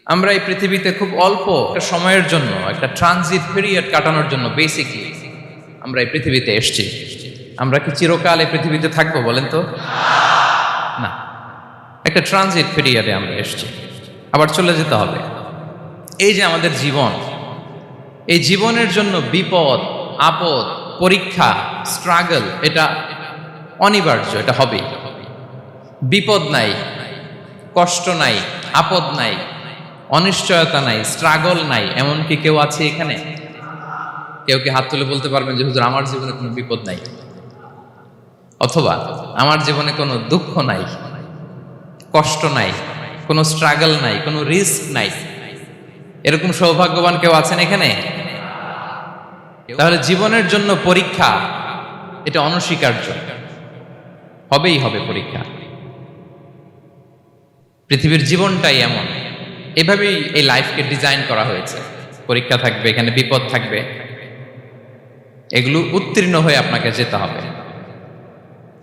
আমরা এই পৃথিবীতে খুব অল্প একটা সময়ের জন্য, একটা ট্রানজিট পিরিয়ড কাটানোর জন্য বেসিকলি আমরা এই পৃথিবীতে এসেছি। আমরা কি চিরকাল এই পৃথিবীতে থাকবো বলেন তো? না, একটা ট্রানজিট পিরিয়ডে আমরা এসেছি, আবার চলে যেতে হবে। এই যে আমাদের জীবন, এই জীবনের জন্য বিপদ, আপদ, পরীক্ষা, স্ট্রাগল এটা অনিবার্য, এটা হবেই। বিপদ নাই, কষ্ট নাই, আপদ নাই, অনিশ্চয়তা নাই, স্ট্রাগল নাই, এমন কি কেউ আছে এখানে? কেউ কি হাত তুলে বলতে পারবেন যে হুজুর আমার জীবনে কোনো বিপদ নাই, অথবা আমার জীবনে কোনো দুঃখ নাই, কষ্ট নাই, কোনো স্ট্রাগল নাই, কোনো রিস্ক নাই? এরকম সৌভাগ্যবান কেউ আছেন এখানে? তাহলে জীবনের জন্য পরীক্ষা এটা অনস্বীকার্য, হবেই হবে পরীক্ষা। পৃথিবীর জীবনটাই এমন, এভাবেই এই লাইফকে ডিজাইন করা হয়েছে। পরীক্ষা থাকবে, এখানে বিপদ থাকবে, এগুলো উত্তীর্ণ হয়ে আপনাকে যেতে হবে।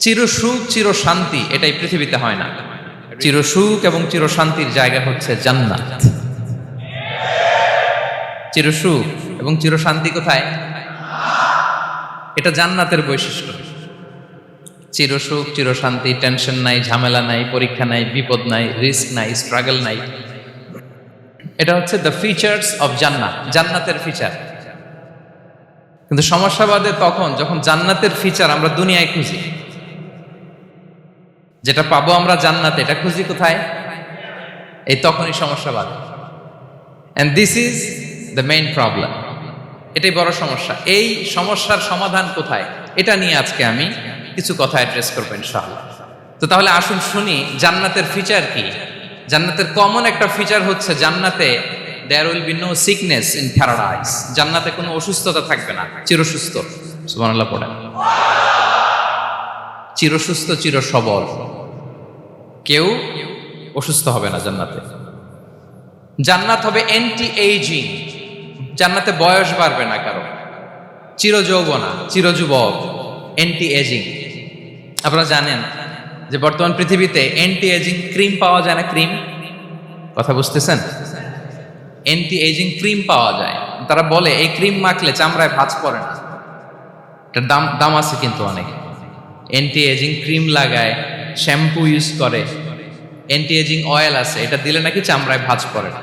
চিরসুখ চির শান্তি এটাই পৃথিবীতে হয় না। চিরসুখ এবং চির শান্তির জায়গা হচ্ছে জান্নাত। চিরসুখ এবং চির শান্তি কোথায়? এটা জান্নাতের বৈশিষ্ট্য। চিরসুখ চির শান্তি, টেনশন নাই, ঝামেলা নাই, পরীক্ষা নাই, বিপদ নাই, রিস্ক নাই, স্ট্রাগল নাই। এটা হচ্ছে দ্য ফিচার্স অফ জান্নাত, জান্নাতের ফিচার। কিন্তু সমস্যা বাদে তখন যখন জান্নাতের ফিচার আমরা দুনিয়ায় খুঁজি। যেটা পাবো আমরা জান্নাতে, এটা খুঁজি কোথায়? এই তখনই সমস্যা বাদে। And this is the main problem. এটাই বড় সমস্যা। এই সমস্যার সমাধান কোথায়, এটা নিয়ে আজকে আমি কিছু কথা অ্যাড্রেস করবো ইনশাআল্লাহ। তো তাহলে আসুন শুনি জান্নাতের ফিচার কি। জান্নাতের কমন একটা ফিচার হচ্ছে জান্নাতে there will be no sickness in paradise. জান্নাতে কোনো অসুস্থতা থাকবে না, চিরসুস্থ। সুবহানাল্লাহ পড়েন। চিরসুস্থ, চির সবল, কেউ অসুস্থ হবে না জান্নাতে। জান্নাত হবে অ্যান্টি এইজিং, জান্নাতে বয়স বাড়বে না কারো। চির যৌবনা, চির যুবক, অ্যান্টি এজিং। আপনারা জানেন যে বর্তমান পৃথিবীতে অ্যান্টি এজিং ক্রিম পাওয়া যায় না? ক্রিম, কথা বুঝতেছেন? অ্যান্টি এজিং ক্রিম পাওয়া যায়। তারা বলে এই ক্রিম মাখলে চামড়ায় ভাঁজ পড়ে না। এটার দাম আছে কিন্তু অনেক। অ্যান্টি এজিং ক্রিম লাগায়, শ্যাম্পু ইউজ করে, অ্যান্টি এজিং অয়েল আছে, এটা দিলে নাকি চামড়ায় ভাঁজ পড়ে না।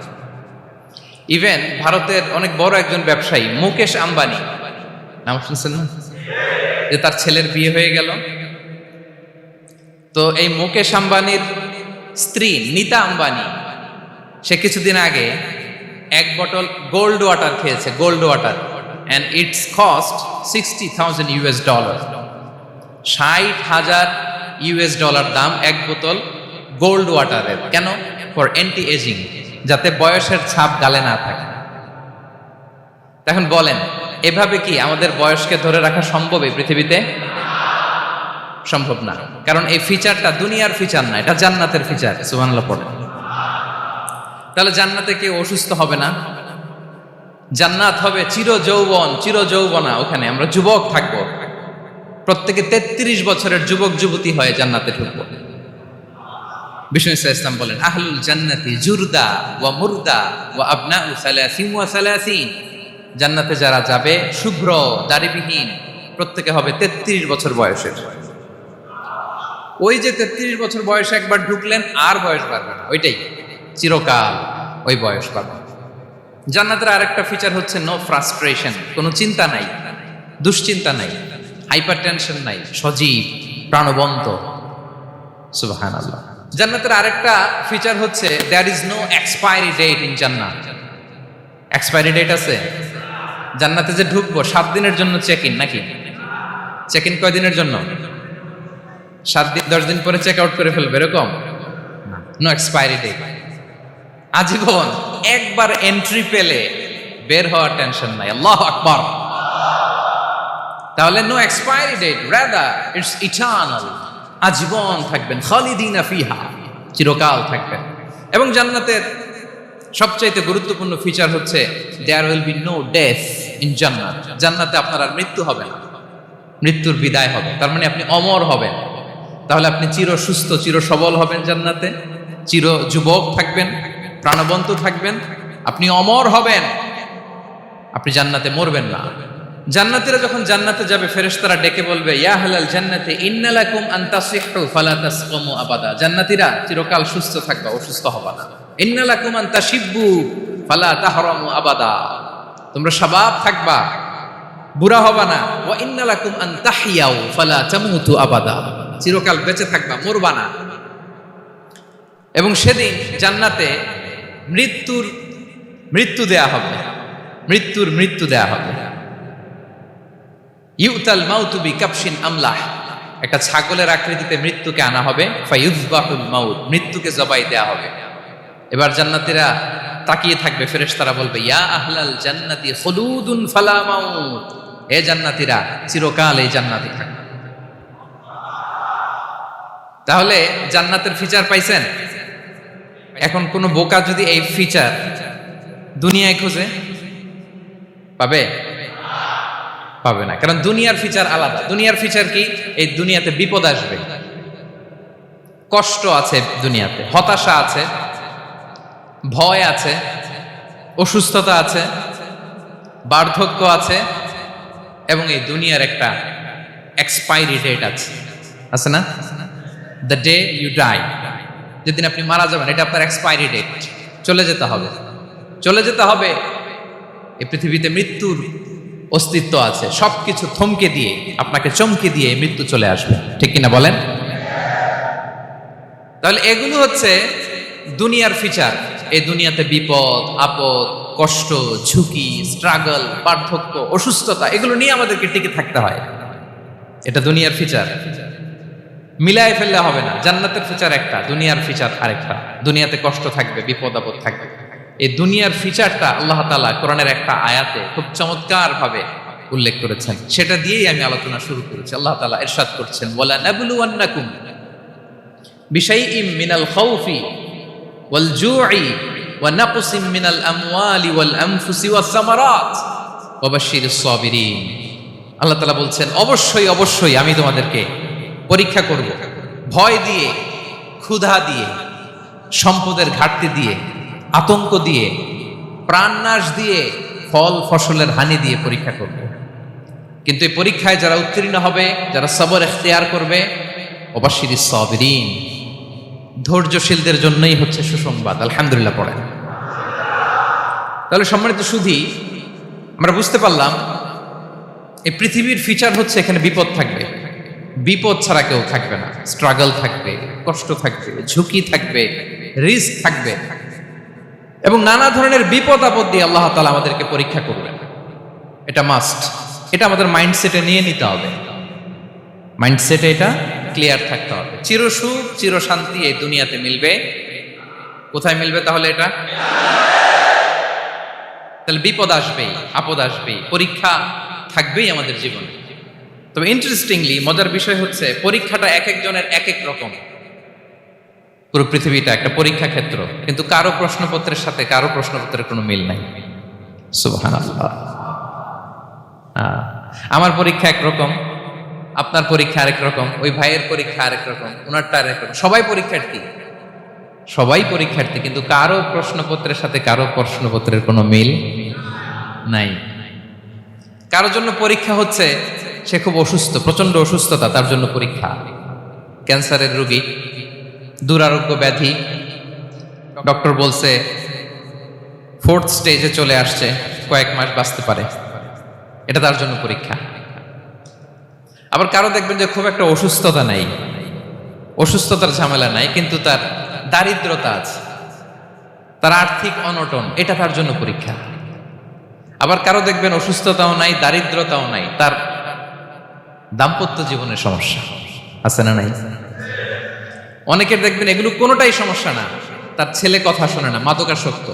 ইভেন ভারতের অনেক বড় একজন ব্যবসায়ী মুকেশ আম্বানি, নাম শুনছেন না? যে তার ছেলের বিয়ে হয়ে গেল। তো এই মুকেশ আম্বানির স্ত্রী নীতা আম্বানি, সে কিছুদিন আগে এক বটল গোল্ড ওয়াটার খেয়েছে, gold water, and it's cost $60,000। $60,000 দাম এক বোতল গোল্ড ওয়াটারের। কেন? ফর অ্যান্টি এজিং, যাতে বয়সের ছাপ গালে না থাকে। এখন বলেন, এভাবে কি আমাদের বয়সকে ধরে রাখা সম্ভব এই পৃথিবীতে? সম্ভব না, কারণ এই ফিচারটা দুনিয়ার ফিচার না, এটা জান্নাতের ফিচার। সুবহানাল্লাহ পড়েন। তাহলে জান্নাতে কেউ অসুস্থ হবে না। জান্নাত হবে চির যৌবন, চির যৌবনা। ওখানে আমরা যুবক থাকবো, প্রত্যেকে 33 বছরের যুবক যুবতী হয়ে জান্নাতে ঢুকবো। বিষ্ণু ইসলাম বলেন, আহলুল জান্নাতি জুরদা ওয়া মুরদা ওয়া আবনাউ সালাসিন ওয়া সালাসিন। জান্নাতে যারা যাবে শুভ্র দাড়িবিহীন, প্রত্যেকে হবে 33 বছর বয়সের। ওই যে 33 বছর বয়সে একবার ঢুকলেন, আর বয়স বাড়বে না, ওইটাই চিরকাল ওই বয়স পাবে। জান্নাতের আরেকটা ফিচার হচ্ছে নো ফ্রাস্ট্রেশন, কোনো চিন্তা নাই, দুশ্চিন্তা নাই, হাইপার টেনশন নাই, সজীব প্রাণবন্ত। সুবহানাল্লাহ। জান্নাতের আরেকটা ফিচার হচ্ছে there is no expiry date in Jannat. Expiry date আছে? জান্নাতে যে ঢুকবো 7 দিনের জন্য চেক ইন, নাকি? চেক ইন কয় দিনের জন্য? 7 দিন, 10 দিন পরে চেক আউট করে ফেলবে, এরকম? নো এক্সপায়ারি ডেট, আজীবন। একবার এন্ট্রি পেলে বের হওয়ার টেনশন নাই। আল্লাহু আকবার। তাহলে no expiry date, rather it's eternal, আজীবন থাকবেন। খালিদিনা ফিহা, চিরকাল থাকবেন। এবং জান্নাতের সবচাইতে গুরুত্বপূর্ণ ফিচার হচ্ছে there will be no death in Jannat. জান্নাতে আপনার আর মৃত্যু হবে না, মৃত্যুর বিদায় হবে। তার মানে আপনি অমর হবেন। তাহলে আপনি চির সুস্থ, চির সবল হবেন জান্নাতে, চির যুবক থাকবেন, প্রাণবন্ত থাকবেন, আপনি অমর হবেন, আপনি জান্নাতে মরবেন না। জান্নাতীরা যখন জান্নাতে যাবে ফেরেশতারা ডেকে বলবে, ইয়া আহলাল জান্নাতি ইন্না লাকুম আন তাসিহু ফালা তাসকামু আবাদা। জান্নাতীরা চিরকাল সুস্থ থাকবা, অসুস্থ হবা না। ইন্না লাকুম আন তাশিব্বু ফালা তাহরামু আবাদা, তোমরা শাবাব থাকবা, বুড়া হবা না। ওয়া ইন্না লাকুম আন তাহইয়াউ ফালা তামুতু আবাদা, চিরকাল বেঁচে থাকবা, মরবা না। এবং সেদিন জান্নাতে মৃত্যু দেয়া হবে, মৃত্যু দেয়া হবে। ইউতাল মাউতু বিকাবশিন আমলাহ, একটা ছাগলের আকৃতিতে মৃত্যুকে আনা হবে। ফায়ুযবাহুল মাউত, মৃত্যুকে জবাই দেয়া হবে। এবার জান্নাতীরা তাকিয়ে থাকবে, ফেরেশতারা বলবে, ইয়া আহলাল জান্নাতি খুলুদুন ফালা মাউত, হে জান্নাতীরা চিরকাল এই জান্নাতে থাকবে। তাহলে জান্নাতের ফিচার পাইছেন? এখন কোন বোকা যদি এই ফিচার দুনিয়ায় খোঁজে পাবে? পাবে না, কারণ দুনিয়ার ফিচার আলাদা। দুনিয়ার ফিচার কি? এই দুনিয়াতে বিপদ আসবে, কষ্ট আছে দুনিয়াতে, হতাশা আছে, ভয় আছে, অসুস্থতা আছে, বার্ধক্য আছে, এবং এই দুনিয়ার একটা এক্সপায়ারি ডেট আছে না? দ্য ডে ইউ ডাই, যেদিন আপনি মারা যাবেন, এটা আপনার এক্সপায়ারি ডেট, চলে যেতে হবে, চলে যেতে হবে। এই পৃথিবীতে মৃত্যুর অস্তিত্ব আছে, সবকিছু থমকে দিয়ে, আপনাকে চমকে দিয়ে মৃত্যু চলে আসবে, ঠিক কিনা বলেন? তাহলে এগুলো হচ্ছে দুনিয়ার ফিচার। এই দুনিয়াতে বিপদ আপদ, কষ্ট, ঝুঁকি, স্ট্রাগল, বার্ধক্য, অসুস্থতা, এগুলো নিয়ে আমাদেরকে টিকে থাকতে হয়। এটা দুনিয়ার ফিচার, মিলায় ফেললে হবে না। জান্নাতের ফিচার একটা, দুনিয়ার ফিচার আরেকটা। দুনিয়াতে কষ্ট থাকবে, বিপদ আপদ থাকবে। এই দুনিয়ার ফিচারটা আল্লাহ তাআলা কোরআনের একটা আয়াতে খুব চমৎকার ভাবে উল্লেখ করেছেন, সেটা দিয়েই আমি আলোচনা শুরু করেছি। আল্লাহ তাআলা ইরশাদ করছেন, ওয়ালা নাবলুওয়ান্নাকুম বিশাইইম মিনাল খাউফি ওয়াল জুই ওয়া নাকসিম মিনাল আমওয়ালি ওয়াল আনফুসি ওয়াস সামারাত ওয়া বাশশিরিস সাবিরিন। আল্লাহ তাআলা বলছেন, অবশ্যই আমি তোমাদেরকে পরীক্ষা করব, ভয় দিয়ে, ক্ষুধা দিয়ে, সম্পদের ঘাটতি দিয়ে, আতঙ্ক দিয়ে, প্রাণনাশ দিয়ে, ফল ফসলের হানি দিয়ে পরীক্ষা করব। কিন্তু এই পরীক্ষায় যারা উত্তীর্ণ হবে, যারা সবর ইখতিয়ার করবে, ওয়াবাশশিরিস সাবিরিন, ধৈর্যশীলদের জন্যই হচ্ছে সুসংবাদ। আলহামদুলিল্লাহ পড়েন। তাহলে সম্মানিত সুধী, আমরা বুঝতে পারলাম এই পৃথিবীর ফিচার হচ্ছে এখানে বিপদ থাকবে, বিপদ ছাড়া কেউ থাকবে না। স্ট্রাগল থাকবে, কষ্ট থাকবে, ঝুঁকি থাকবে, রিস্ক থাকবে, এবং নানা ধরনের বিপদ আপদ দিয়ে আল্লাহ তাআলা আমাদেরকে পরীক্ষা করবেন। এটা মাস্ট, এটা আমাদের মাইন্ডসেটে নিয়ে নিতে হবে, মাইন্ডসেটে এটা ক্লিয়ার থাকতে হবে। চিরসুখ চিরশান্তি এই দুনিয়াতে মিলবে, কোথায় মিলবে তাহলে? এটা তাহলে বিপদ আসবেই, আপদ আসবেই, পরীক্ষা থাকবেই আমাদের জীবনে। তবে ইন্টারেস্টিংলি মজার বিষয় হচ্ছে, পরীক্ষাটা এক একজনের এক এক রকম। পুরো পৃথিবীটা একটা পরীক্ষা ক্ষেত্র, কিন্তু কারো প্রশ্নপত্রের সাথে কারো প্রশ্নপত্রের কোনো মিল নাই। সুবহানাল্লাহ। আমার পরীক্ষা একরকম, আপনার পরীক্ষা আরেক রকম, ওই ভাইয়ের পরীক্ষা আরেক রকম, ওনারটা আরেক রকম। সবাই পরীক্ষার্থী, কিন্তু কারো প্রশ্নপত্রের সাথে কারো প্রশ্নপত্রের কোনো মিল নাই। কারোর জন্য পরীক্ষা হচ্ছে সে খুব অসুস্থ, প্রচন্ড অসুস্থতা, তার জন্য পরীক্ষা। ক্যান্সারের রোগী, দুরারোগ্য ব্যাধি, ডক্টর বলছে 4th স্টেজে চলে আসছে, কয়েক মাস বাঁচতে পারে, এটা তার জন্য পরীক্ষা। আবার কারো দেখবেন যে খুব একটা অসুস্থতা নাই, অসুস্থতার ঝামেলা নাই, কিন্তু তার দারিদ্রতা আছে, তার আর্থিক অনটন, এটা তার জন্য পরীক্ষা। আবার কারো দেখবেন অসুস্থতাও নাই, দারিদ্রতাও নাই, তার দাম্পত্য জীবনের সমস্যা আছে না নাই? অনেকের দেখবেন এগুলো কোনোটাই সমস্যা না, তার ছেলে কথা শোনে না, মাদকাসক্ত।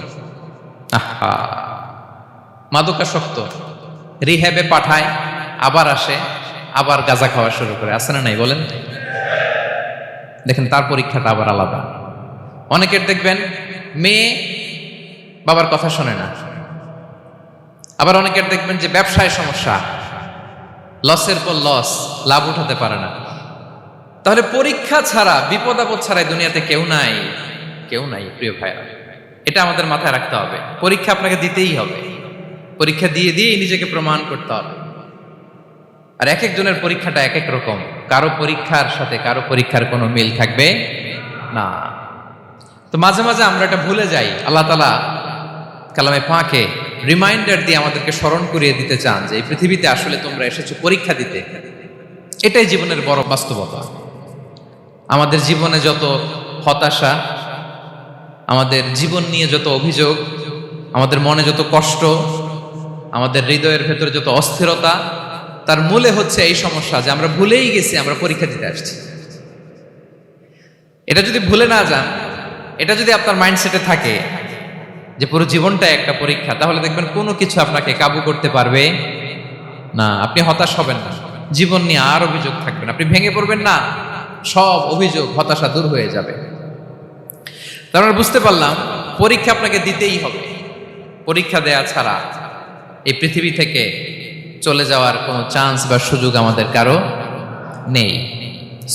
মাদকাসক্ত, রিহ্যাবে পাঠায়, আবার আসে, আবার গাঁজা খাওয়া শুরু করে, আছে না নাই বলেন? দেখেন তার পরীক্ষাটা আবার আলাদা। অনেকের দেখবেন মেয়ে বাবার কথা শোনে না। আবার অনেকের দেখবেন যে ব্যবসায় সমস্যা, লসের পর লস, লাভ উঠাতে পারে না। তাহলে পরীক্ষা ছাড়া, বিপদ আপদ ছাড়া দুনিয়াতে কেউ নাই প্রিয় ভাইরা। এটা আমাদের মাথায় রাখতে হবে। পরীক্ষা আপনাকে দিতেই হবে, পরীক্ষা দিয়ে দিয়েই নিজেকে প্রমাণ করতে হবে। আর এক একজনের পরীক্ষাটা এক এক রকম, কারো পরীক্ষার সাথে কারো পরীক্ষার কোনো মিল থাকবে না। তো মাঝে মাঝে আমরা এটা ভুলে যাই। আল্লাহ তাআলা কালামে পাকে রিমাইন্ডার দিয়ে আমাদেরকে স্মরণ করিয়ে দিতে চান যে এই পৃথিবীতে আসলে তোমরা এসেছো পরীক্ষা দিতে। এটাই জীবনের বড় বাস্তবতা। আমাদের জীবনে যত হতাশা, আমাদের জীবন নিয়ে যত অভিযোগ, আমাদের মনে যত কষ্ট, আমাদের হৃদয়ের ভেতরে যত অস্থিরতা, তার মূলে হচ্ছে এই সমস্যা যে আমরা ভুলেই গেছি আমরা পরীক্ষা দিতে আসছি। এটা যদি ভুলে না যান, এটা যদি আপনার মাইন্ডসেটে থাকে যে পুরো জীবনটা একটা পরীক্ষা, তাহলে দেখবেন কোনো কিছু আপনাকে কাবু করতে পারবে না। আপনি হতাশ হবেন না, জীবন নিয়ে আর অভিযোগ থাকবে না, আপনি ভেঙে পড়বেন না, সব অভিযোগ হতাশা দূর হয়ে যাবে। তারপর বুঝতে পারলাম পরীক্ষা আপনাকে দিতেই হবে। পরীক্ষা দেয়া ছাড়া এই পৃথিবী থেকে চলে যাওয়ার কোনো চান্স বা সুযোগ আমাদের কারো নেই।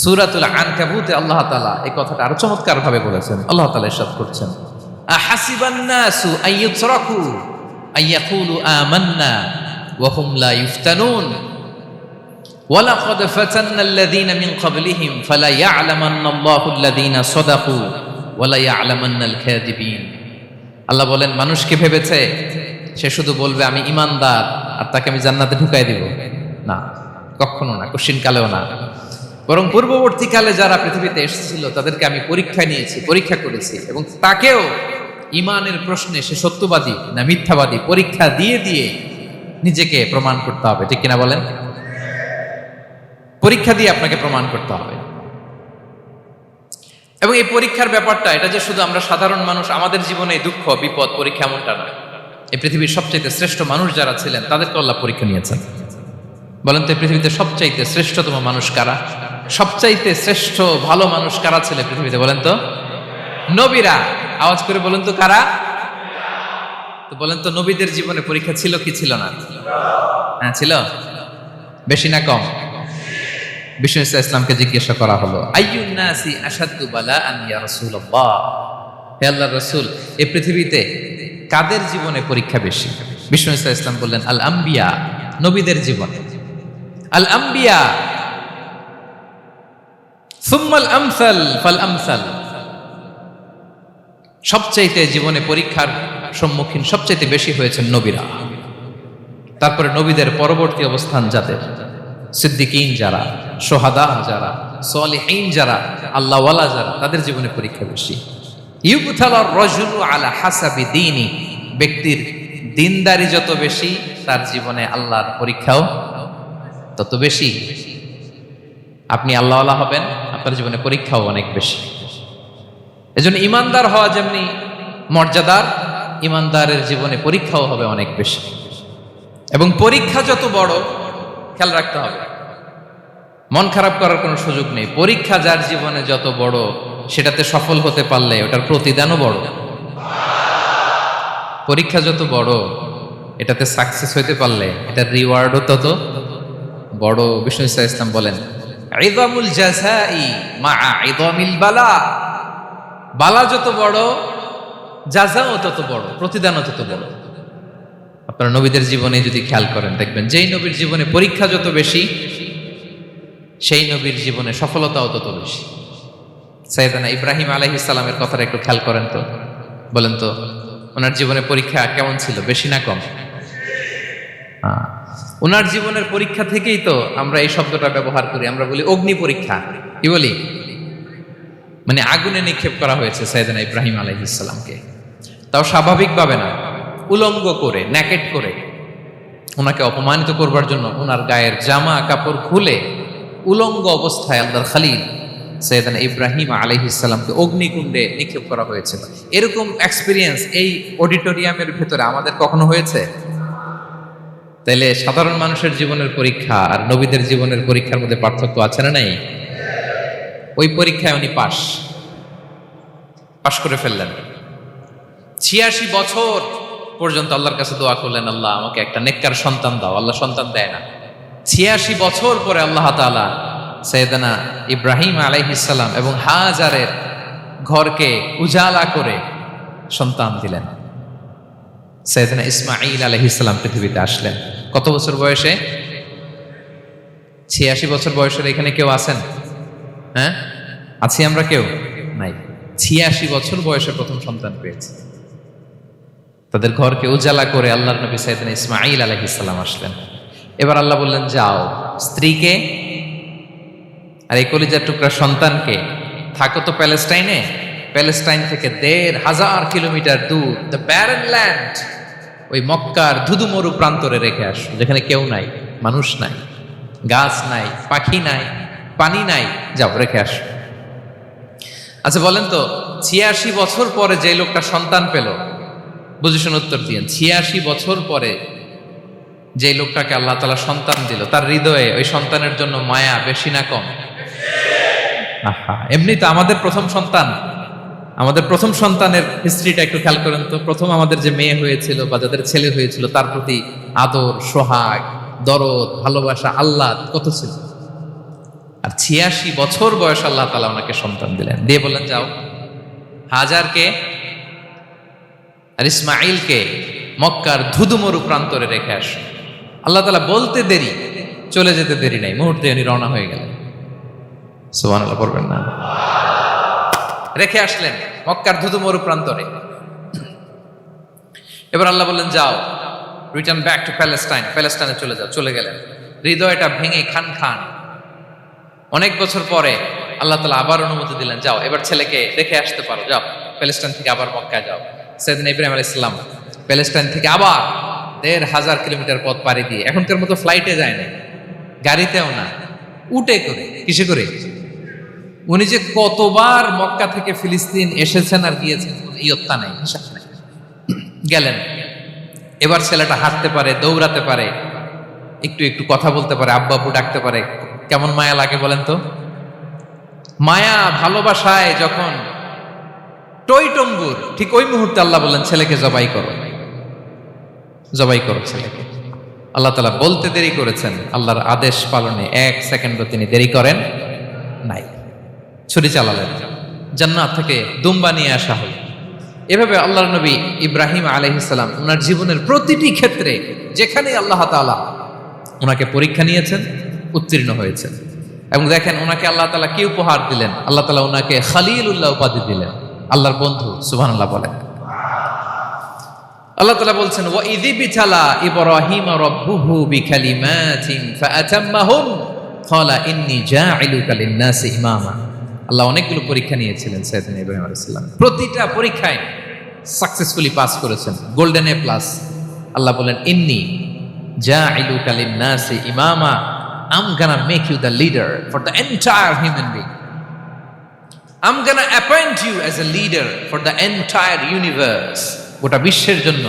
সূরাতুল আনকাবুতে আল্লাহ তাআলা এই কথাটা আরো চমৎকার ভাবে বলেছেন। আল্লাহ তাআলা ইরশাদ করছেন, আহাসিবান নাসু আইয়ুতরাকু আইয়াকুলু আমান্না ওয়া হুম লা ইফতানুন ওয়ালাকাদ ফাতান্নাল্লাযীনা মিন ক্বাবলিহিম ফালা ইয়া'লামান্নাল্লাহুল্লাযীনা সাদাকু ওয়ালা ইয়া'লামান্নাল কাযিবিন। আল্লাহ বলেন, মানুষ কি ভেবেছে সে শুধু বলবে আমি ঈমানদার আর তাকে আমি জান্নাতে ঢুকাই দিব? না, কখনো না, কোশ্চিনকালেও না। বরং পূর্ববর্তীকালে যারা পৃথিবীতে এসেছিল তাদেরকে আমি পরীক্ষা নিয়েছি, পরীক্ষা করেছি, এবং তাকেও ঈমানের প্রশ্নে সে সত্যবাদী না মিথ্যাবাদী পরীক্ষা দিয়ে দিয়ে নিজেকে প্রমাণ করতে হবে। ঠিক কিনা বলেন? পরীক্ষা দিয়ে আপনাকে প্রমাণ করতে হবে। এবং এই পরীক্ষার ব্যাপারটা, এটা যে শুধু আমরা সাধারণ মানুষ আমাদের জীবনে দুঃখ বিপদ পরীক্ষা এমনটা নয়। এই পৃথিবীর সবচাইতে শ্রেষ্ঠ মানুষ যারা ছিলেন তাদেরকে আল্লাহ পরীক্ষা নিয়েছেন। বলেন তো এই পৃথিবীতে সবচাইতে শ্রেষ্ঠতম মানুষ কারা? সবচাইতে শ্রেষ্ঠ ভালো মানুষ কারা ছিল পৃথিবীতে? বলেন তো নবীরা। আওয়াজ করে বলেন তো কারা? তো বলেন তো নবীদের জীবনে পরীক্ষা ছিল কি ছিল না? হ্যাঁ ছিল। বেশি না কম? বিষ্ণু ইসলামকে জিজ্ঞাসা করা হলো, আইয়ুন নাসি আশাদ্দু বালাআন ইয়া রাসূলুল্লাহ, হে আল্লাহর রাসূল এই পৃথিবীতে কাদের জীবনে পরীক্ষা বেশি? বিষ্ণু ইসলাম বললেন, আল আম্বিয়া, নবীদের জীবন। আল আম্বিয়া সুম্মাল আমসাল ফাল আমসাল, সবচাইতে জীবনে পরীক্ষার সম্মুখীন সবচাইতে বেশি হয়েছেন নবীরা। তারপরে নবীদের পরবর্তী অবস্থান যাদের, সিদ্দিকিন যারা, সোহাদা যারা, সালিহিন যারা, আল্লাহওয়ালা যারা, তাদের জীবনে পরীক্ষা বেশি। ইউবতালার রাজুলু আলা হাসাবি দীনি, ব্যক্তির দিনদারি যত বেশি তার জীবনে আল্লাহর পরীক্ষাও তত বেশি। আপনি আল্লাহওয়ালা হবেন, আপনার জীবনে পরীক্ষাও অনেক বেশি। এজন্য ইমানদার হওয়া যেমনি মর্যাদার, ইমানদারের জীবনে পরীক্ষাও হবে অনেক বেশি। এবং পরীক্ষা যত বড়, খেয়াল রাখতে হবে, মন খারাপ করার কোনো সুযোগ নেই। পরীক্ষা যার জীবনে যত বড়, সেটাতে সফল হতে পারলে ওটার প্রতিদানও বড়। পরীক্ষা যত বড়, এটাতে সাকসেস হইতে পারলে এটার রিওয়ার্ডও তত বড়। বিষ্ণু ইসলাম বলেন, ইযামুল জাযাই মাআ ইযামিল বালা, বালা যত বড় জাযাও তত বড়, প্রতিদানও তত বড়। আপনারা নবীদের জীবনে যদি খেয়াল করেন, দেখবেন যেই নবীর জীবনে পরীক্ষা যত বেশি, সেই নবীর জীবনে সফলতাও তত বেশি। সাইয়েদনা ইব্রাহিম আলাইহিস সালামের কথাটা একটু খেয়াল করেন তো, বলেন তো ওনার জীবনে পরীক্ষা কেমন ছিল? বেশি না কম? ওনার জীবনের পরীক্ষা থেকেই তো আমরা এই শব্দটা ব্যবহার করি। আমরা বলি অগ্নি পরীক্ষা। কি বলি? মানে আগুনে নিক্ষেপ করা হয়েছে সাইয়েদনা ইব্রাহিম আলাইহিস সালামকে, তাও স্বাভাবিকভাবে না, উলঙ্গ করে, ন্যাকেট করে ওনাকে অপমানিত করবার জন্য ওনার গায়ের জামা কাপড় খুলে উলঙ্গ অবস্থায় আল্লাহর খলিল সাইয়েদনা ইব্রাহিম আলাইহিস সালামকে অগ্নিকুণ্ডে নিক্ষেপ করা হয়েছিল। এরকম এক্সপিরিয়েন্স এই অডিটোরিয়ামের ভেতরে আমাদের কখনো হয়েছে? তাইলে সাধারণ মানুষের জীবনের পরীক্ষা আর নবীদের জীবনের পরীক্ষার মধ্যে পার্থক্য আছে না নাই? ওই পরীক্ষায় উনি পাশ করে ফেললেন। ৮৬ বছর পর্যন্ত আল্লাহর কাছে দোয়া করলেন, আল্লাহ আমাকে একটা নেককার সন্তান দাও। আল্লাহ সন্তান দেয় না। ৮৬ বছর পরে আল্লাহ তাআলা সাইয়েদনা ইব্রাহিম আলাইহিস সালাম এবং হাজারের ঘরকে উজালা করে সন্তান দিলেন। সাইয়েদনা ইসমাঈল আলাইহিস সালাম পৃথিবীতে আসলেন কত বছর বয়সে? 86 বছর বয়সের এখানে কেউ আছেন? হ্যাঁ, আছি আমরা কেউ? নাই। 86 বছর বয়সে প্রথম সন্তান পেয়েছে। তাদের ঘরকে উজালা করে আল্লাহর নবী সাইয়েদনা ইসমাঈল আলাইহিস সালাম আসলেন। এবার আল্লাহ বললেন, যাও স্ত্রীকে আর এই কলিজার টুকরা সন্তানকে থাকো তো প্যালেস্টাইনে, প্যালেস্টাইন থেকে ১,৫০০ কিলোমিটার দূর দ্য ব্যারেন ল্যান্ড, ওই মক্কার ধুধুমরু প্রান্তরে রেখে আসো, যেখানে কেউ নাই, মানুষ নাই, গাছ নাই, পাখি নাই, পানি নাই, যাও রেখে আসো। আচ্ছা বলেন তো, ৮৬ বছর পরে যে লোকটা সন্তান পেল, বুঝে শুনে উত্তর দিয়েন, ৮৬ বছর পরে যে লোকটাকে আল্লাহ তাআলা সন্তান দিল, তার হৃদয়ে ওই সন্তানের জন্য মায়া বেশি না কম? আহা, এমনি তো আমাদের প্রথম সন্তান, আমাদের প্রথম সন্তানের হিস্ট্রিটা একটু খেয়াল করেন তো। প্রথম আমাদের যে মেয়ে হয়েছিল বা যাদের ছেলে হয়েছিল, তার প্রতি আদর, সোহাগ, দরদ, ভালোবাসা, আহ্লাদ কত ছিল। আর ৮৬ বছর বয়স আল্লাহ তাআলা ওনাকে সন্তান দিলেন, দিয়ে বললেন, যাও হাজারকে আর ইসমাঈলকে মক্কার ধুধুমরু প্রান্তরে রেখে আসো। আল্লাহ তাআলা বলতে দেরি, চলে যেতে দেরি নাই, মুহূর্তে উনি রওনা হয়ে গেলেন। সুবহানাল্লাহ পড়বেন না? রেখে আসলেন মক্কার ধুধুমরু প্রান্তরে। এবার আল্লাহ বললেন, যাও রিটার্ন ব্যাক টু প্যালেস্টাইন, প্যালেস্টাইনে চলে যাও। চলে গেলেন, হৃদয়টা ভেঙে খান খান। অনেক বছর পরে আল্লাহ তাআলা আবার অনুমতি দিলেন, যাও এবার ছেলেকে রেখে আসতে পারো, যাও প্যালেস্টাইন থেকে আবার মক্কায় যাও। সাইয়েদনা ইব্রাহিম আলাইহিস সালাম প্যালেস্টাইন থেকে আবার ১,৫০০ কিলোমিটার পথ পাড়ি দিয়ে, এখনকার মতো ফ্লাইটে যায় না, গাড়িতেও না, উটে করে। কিসে করে? উনি যে কতবার মক্কা থেকে ফিলিস্তিন এসেছেন আর গিয়েছেন, ইয়ত্তা নেই, হিসাব নেই। গেলেন, এবার ছেলেটা হাঁটতে পারে, দৌড়াতে পারে, একটু একটু কথা বলতে পারে, আব্বু আব্বু ডাকতে পারে। কেমন মায়া লাগে বলেন তো? মায়া ভালোবাসায় যখন টইটম্বুর, ঠিক ওই মুহূর্তে আল্লাহ বললেন, ছেলেকে জবাই করো, জবাই করো ছেলেকে। আল্লাহ তাআলা বলতে দেরি করেছেন, আল্লাহর আদেশ পালনে ১ সেকেন্ডও তিনি দেরি করেন নাই। ছুরি চালালেন, জান্নাত থেকে দুম্বা নিয়ে আসা হল। এভাবে আল্লাহর নবী ইব্রাহিম আলাইহিস সালাম ওনার জীবনের প্রতিটি ক্ষেত্রে যেখানে আল্লাহ তাআলা ওনাকে পরীক্ষা নিয়েছেন, উত্তীর্ণ হয়েছেন। এবং দেখেন ওনাকে আল্লাহ তাআলা কি উপহার দিলেন, আল্লাহ তাআলা ওনাকে খলিলুল্লাহ উপাধি দিলেন, আল্লাহর বন্ধু। সুবহানাল্লাহ বলেন। আল্লাহ তাআলা বলছেন, ওয়া ইযিবতালা ইব্রাহিম রাব্বুহু বিকালিমাতিন ফাআতাম্মাহুন ক্বালা ইন্নী জাঈলুকা লিন-নাসি ইমামা। আল্লাহ অনেকগুলো পরীক্ষা নিয়েছিলেন সাইয়েদনা ইব্রাহিম আলাইহিস সালাম, প্রতিটা পরীক্ষায় সাকসেসফুলি পাস করেছেন, গোল্ডেন এ প্লাস। আল্লাহ বলেন, ইন্নী জাঈলুকা লিন-নাসি ইমামা, I'm gonna make you the leader for the entire human being. I'm gonna appoint you as a leader for the entire universe. গোটা বিশ্বের জন্য,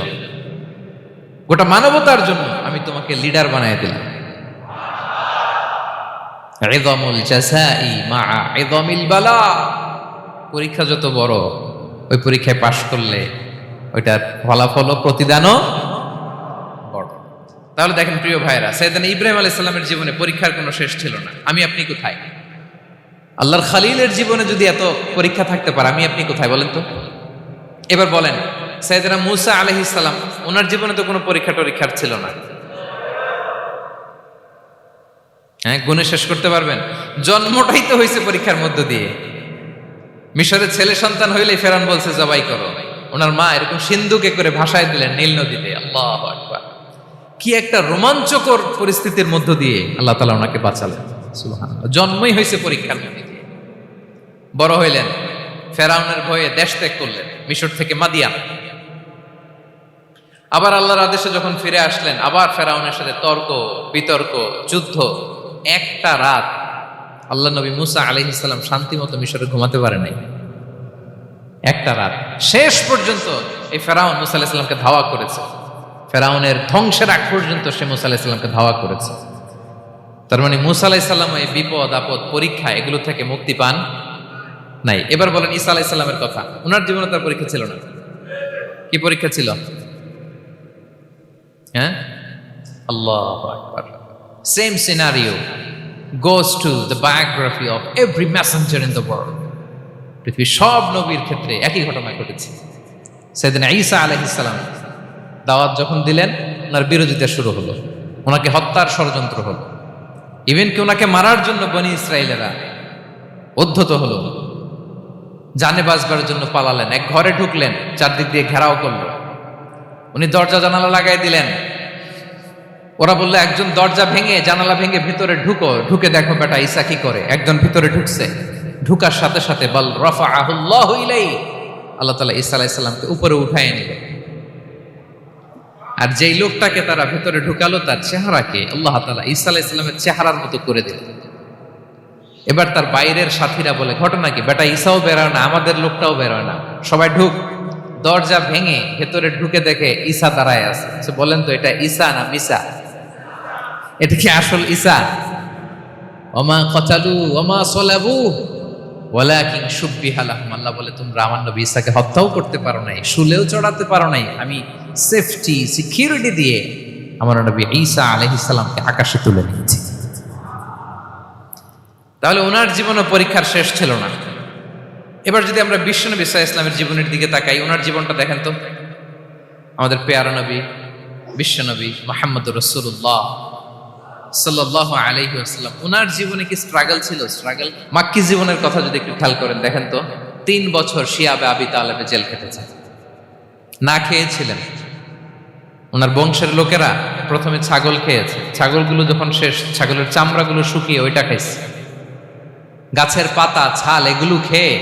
গোটা মানবতার জন্য আমি তোমাকে লিডার বানায় দিলাম। ইযামুল জাযাই মা'a ইযামিল বালা। পরীক্ষা যত বড়, ওই পরীক্ষায় পাশ করলে ওইটার ফলাফল ও প্রতিদানও বড়। তাহলে দেখেন প্রিয় ভাইরা, সাইয়েদনা ইব্রাহিম আলাইহিস সালামের জীবনে পরীক্ষার কোনো শেষ ছিল না। আমি আপনি কোথায়? আল্লাহর খলিলের জীবনে যদি এত পরীক্ষা থাকতে পারে, আমি আপনি কোথায় বলেন তো? এবার বলেন, সাইয়েদনা মূসা আলাইহিস সালাম, ওনার জীবনে তো কোনো পরীক্ষা টরীক্ষার ছিল না। হ্যাঁ, গুণে শেষ করতে পারবেন? জন্মটাই তো হয়েছে পরীক্ষার মধ্য দিয়ে। মিশরের ছেলে সন্তান হইলে ফেরাউন বলছে জবাই করো, ওনার মা এরকম সিন্ধুকে করে ভাসায় দিলেন নীল নদীতে। আল্লাহু আকবার! কি একটা রোমাঞ্চকর পরিস্থিতির মধ্য দিয়ে আল্লাহ তাআলা ওনাকে বাঁচালেন। সুবহানাল্লাহ। জন্মই হয়েছে পরীক্ষার মধ্যে দিয়ে। বড় হইলেন, ফেরাউনের ভয়ে দেশ ত্যাগ করলেন, মিশর থেকে মাদিয়ান। আবার আল্লাহর আদেশে যখন ফিরে আসলেন, আবার ফেরাউনের সাথে তর্ক বিতর্ক, যুদ্ধ। একটা রাত আল্লাহ নবী মূসা আলাইহিস সালাম শান্তি মতো মিশরে ঘুমাতে পারে নাই। একটা রাত। শেষ পর্যন্ত এই ফেরাউন মূসা আলাইহিস সালামকে ধাওয়া করেছে। ফেরাউনের ধ্বংসের আগ পর্যন্ত সে মূসা আলাইহিস সালামকে ধাওয়া করেছে। তার মানে মূসা আলাইহিস সালাম এই বিপদ আপদ পরীক্ষা এগুলো থেকে মুক্তি পান নাই। এবার বলেন ঈসা আলাইহিস সালামের কথা, ওনার জীবনে তার পরীক্ষা ছিল না? কি পরীক্ষা ছিল? হ্যাঁ, আল্লাহু আকবার। Same scenario goes to the biography of every messenger in the world. পৃথিবীর সব নবীর ক্ষেত্রে একই ঘটনা ঘটেছে। সাইয়েদনা ঈসা আলাইহিস সালাম দাওয়াত যখন দিলেন, ওনার বিরোধিতা শুরু হলো, ওনাকে হত্যার ষড়যন্ত্র হলো, ইভেন কি ওনাকে মারার জন্য বনি ইসরায়েলেরা উদ্ধত হলো, জানে বাঁচবার জন্য পালালেন, এক ঘরে ঢুকলেন, চারদিক দিয়ে ঘেরাও করলো, উনি দরজা জানালা লাগাই দিলেন। ওরা বললো একজন দরজা ভেঙে জানালা ভেঙে ভিতরে ঢুকে দেখো বেটা ঈসা কি করে। একজন ভিতরে ঢুকছে, ঢুকার সাথে সাথে বল রাফাআহুল্লাহু ইলাইহি, আল্লাহ তাআলা ঈসা আলাইহিস সালামকে উপরে উঠায় নিলেন। আর যেই লোকটাকে তারা ভেতরে ঢুকালো তার চেহারাকে আল্লাহ তাআলা ঈসা আলাইহিস সালামের চেহারার মতো করে দিলেন। এবার তার বাইরের সাথীরা বলে ঘটনা কি, বেটা ঈসাও বেরোয় না, আমাদের লোকটাও বেরোয় না, সবাই ঢুক। দরজা ভেঙে ভেতরে ঢুকে দেখে ঈসা দাঁড়ায় আছে। বলেন তো এটা ঈসা না মিসা? এটা কি আসল ঈসা? ওমা কতালু ওমা সলাবু ওয়ালাকিন শুব্বিহা লাহুম। আল্লাহ বলে তোমরা আমার নবী ঈসাকে হত্যাও করতে পারো নাই, শুলেও চড়াতে পারো নাই, আমি সেফটি সিকিউরিটি দিয়ে আমার নবী ঈসা আলাইহিস সালামকে আকাশে তুলে নিয়েছি। তাহলে ওনার জীবনও পরীক্ষার শেষ ছিল না। এবার যদি আমরা বিশ্বনবী সাল্লাল্লাহু আলাইহি ওয়াসাল্লামের জীবনের দিকে তাকাই, ওনার জীবনটা দেখেন তো। আমাদের পেয়ারা নবী বিশ্বনবী মুহাম্মদুর রাসূলুল্লাহ সাল্লাল্লাহু আলাইহি ওয়াসাল্লাম, ওনার জীবনে কি স্ট্রাগল ছিল? স্ট্রাগল মাক্কি জীবনের কথা যদি একটু খেয়াল করেন দেখেন তো, 3 বছর শিয়াবে আবি তালেবে জেল খেটেছে, না খেয়েছিলেন। ওনার বংশের লোকেরা প্রথমে ছাগল খেয়েছে, ছাগলগুলো যখন শেষ, ছাগলের চামড়াগুলো শুকিয়ে ওইটা খাইছে। গাছের পাতা ছাল এগুলো খেয়ে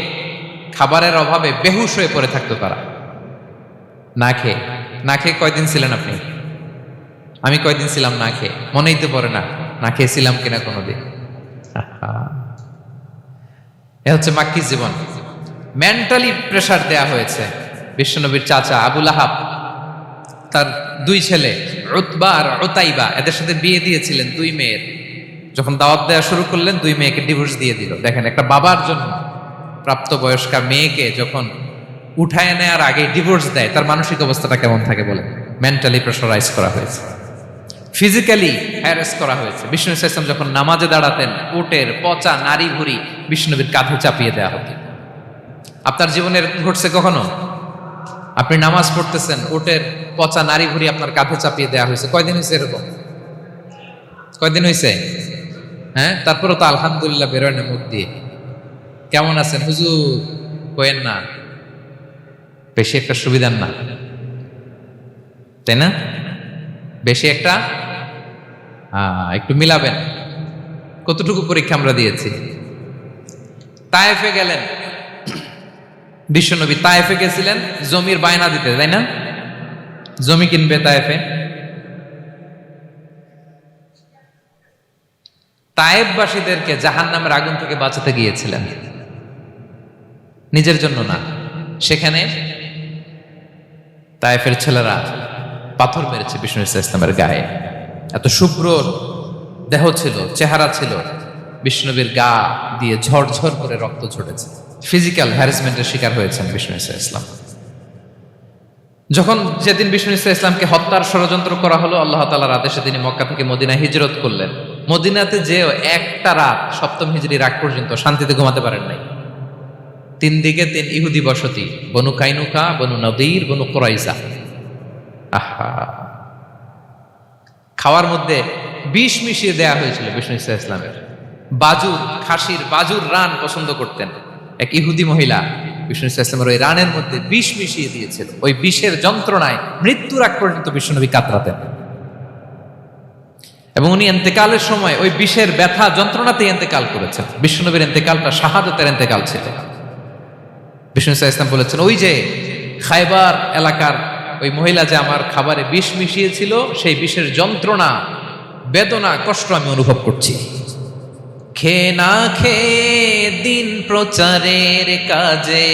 খাবারের অভাবে বেহুশ হয়ে পড়ে থাকতো তারা, না খেয়ে। না খেয়ে কয়দিন ছিলেন আপনি? আমি কয়দিন ছিলাম না খেয়ে? মনেই তো পড়ে না, না খেয়েছিলাম কিনা কোনোদিন। এ হচ্ছে মাক্কি জীবন। মেন্টালি প্রেসার দেয়া হয়েছে। বিশ্বনবীর চাচা আবু লাহাব তার 2 ছেলে উতবা আর উতাইবা, এদের সাথে বিয়ে দিয়েছিলেন 2 মেয়ের। যখন দাওয়াত দেওয়া শুরু করলেন 2 মেয়েকে ডিভোর্স দিয়ে দিল। দেখেন একটা বাবার জন্য প্রাপ্তবয়স্কা মেয়েকে যখন উঠায় নেওয়ার আগে ডিভোর্স দেয়, তার মানসিক অবস্থাটা কেমন থাকে বলে? মেন্টালি প্রেশারাইজ করা হয়েছে, ফিজিক্যালি হ্যারাস করা হয়েছে। বিষ্ণু ইসলাম যখন নামাজে দাঁড়াতেন, উটের পচা নারী ভুঁড়ি বিষ্ণুবীর কাঁধে চাপিয়ে দেওয়া হতো। আপনার জীবনে ঘটছে কখনো? আপনি নামাজ পড়তেছেন, উটের পচা নারী ভুঁড়ি আপনার কাঁধে চাপিয়ে দেওয়া হয়েছে? কয়দিন হয়েছে এরকম? কয়দিন হয়েছে? হ্যাঁ, তারপরে তো আলহামদুলিল্লাহ বেরোয় না মুখ দিয়ে। কেমন আছেন হুজুর? কয়েন না, বেশি একটা সুবিধার না, তাই না? বেশি একটা একটু মিলাবেন। কতটুকু পরীক্ষা আমরা দিয়েছি। তায়েফে গেলেন বিশ্বনবী, তায়েফে গেছিলেন জমির বায়না দিতে, তাই না? জমি কিনবে তায়েফে। তায়েফবাসীদেরকে জাহান্নামের আগুন থেকে বাঁচাতে গিয়েছিলেন, নিজের জন্য না। সেখানে তায়েফের ছেলেরা পাথর মেরেছে বিষ্ণু ইসলামের গায়ে। এত শুভ্র দেহ ছিল, চেহারা ছিল, বিষ্ণুবীর গা দিয়ে ঝরঝর করে রক্ত ঝরেছে। ফিজিক্যাল হ্যারাসমেন্টের শিকার হয়েছেন বিষ্ণু ইসলাম। যখন যেদিন বিষ্ণু ইসলামকে হত্যার ষড়যন্ত্র করা হলো, আল্লাহ তাআলার আদেশে তিনি মক্কা থেকে মদিনায় হিজরত করলেন। মদিনাতে যে একটা রাত, 7ম হিজরির আগ পর্যন্ত শান্তিতে ঘুমাতে পারেন নাই। 3 দিকে 3 ইহুদি বসতি, বনু কাইনুকা, বনু নদীর, বনু কুরাইজা। আহা, খাওয়ার মধ্যে বিষ মিশিয়ে দেয়া হয়েছিল বিষ্ণু ইসলামের। বাজুর, খাসির বাজুর রান পছন্দ করতেন। এক ইহুদি মহিলা বিষ্ণু ইসলামের ওই রানের মধ্যে বিষ মিশিয়ে দিয়েছিল। ওই বিষের যন্ত্রণায় মৃত্যুর আগ পর্যন্ত বিশ্বনবী কাতরাতেন, এবং উনি ইন্তেকালের সময় ওই বিষের ব্যথা যন্ত্রণাতে ইন্তেকাল করেছেন। বিশ্বনবীর ইন্তেকালটা শাহাদাতের ইন্তেকাল ছিল। বিষ্ণু ইসলাম বলেছেন, ওই যে খায়বার এলাকার ওই মহিলা যে আমার খাবারে বিষ মিশিয়েছিল, সেই বিষের যন্ত্রণা, বেদনা, কষ্ট আমি অনুভব করছি। খেয়ে না খেয়ে দিন প্রচারের কাজে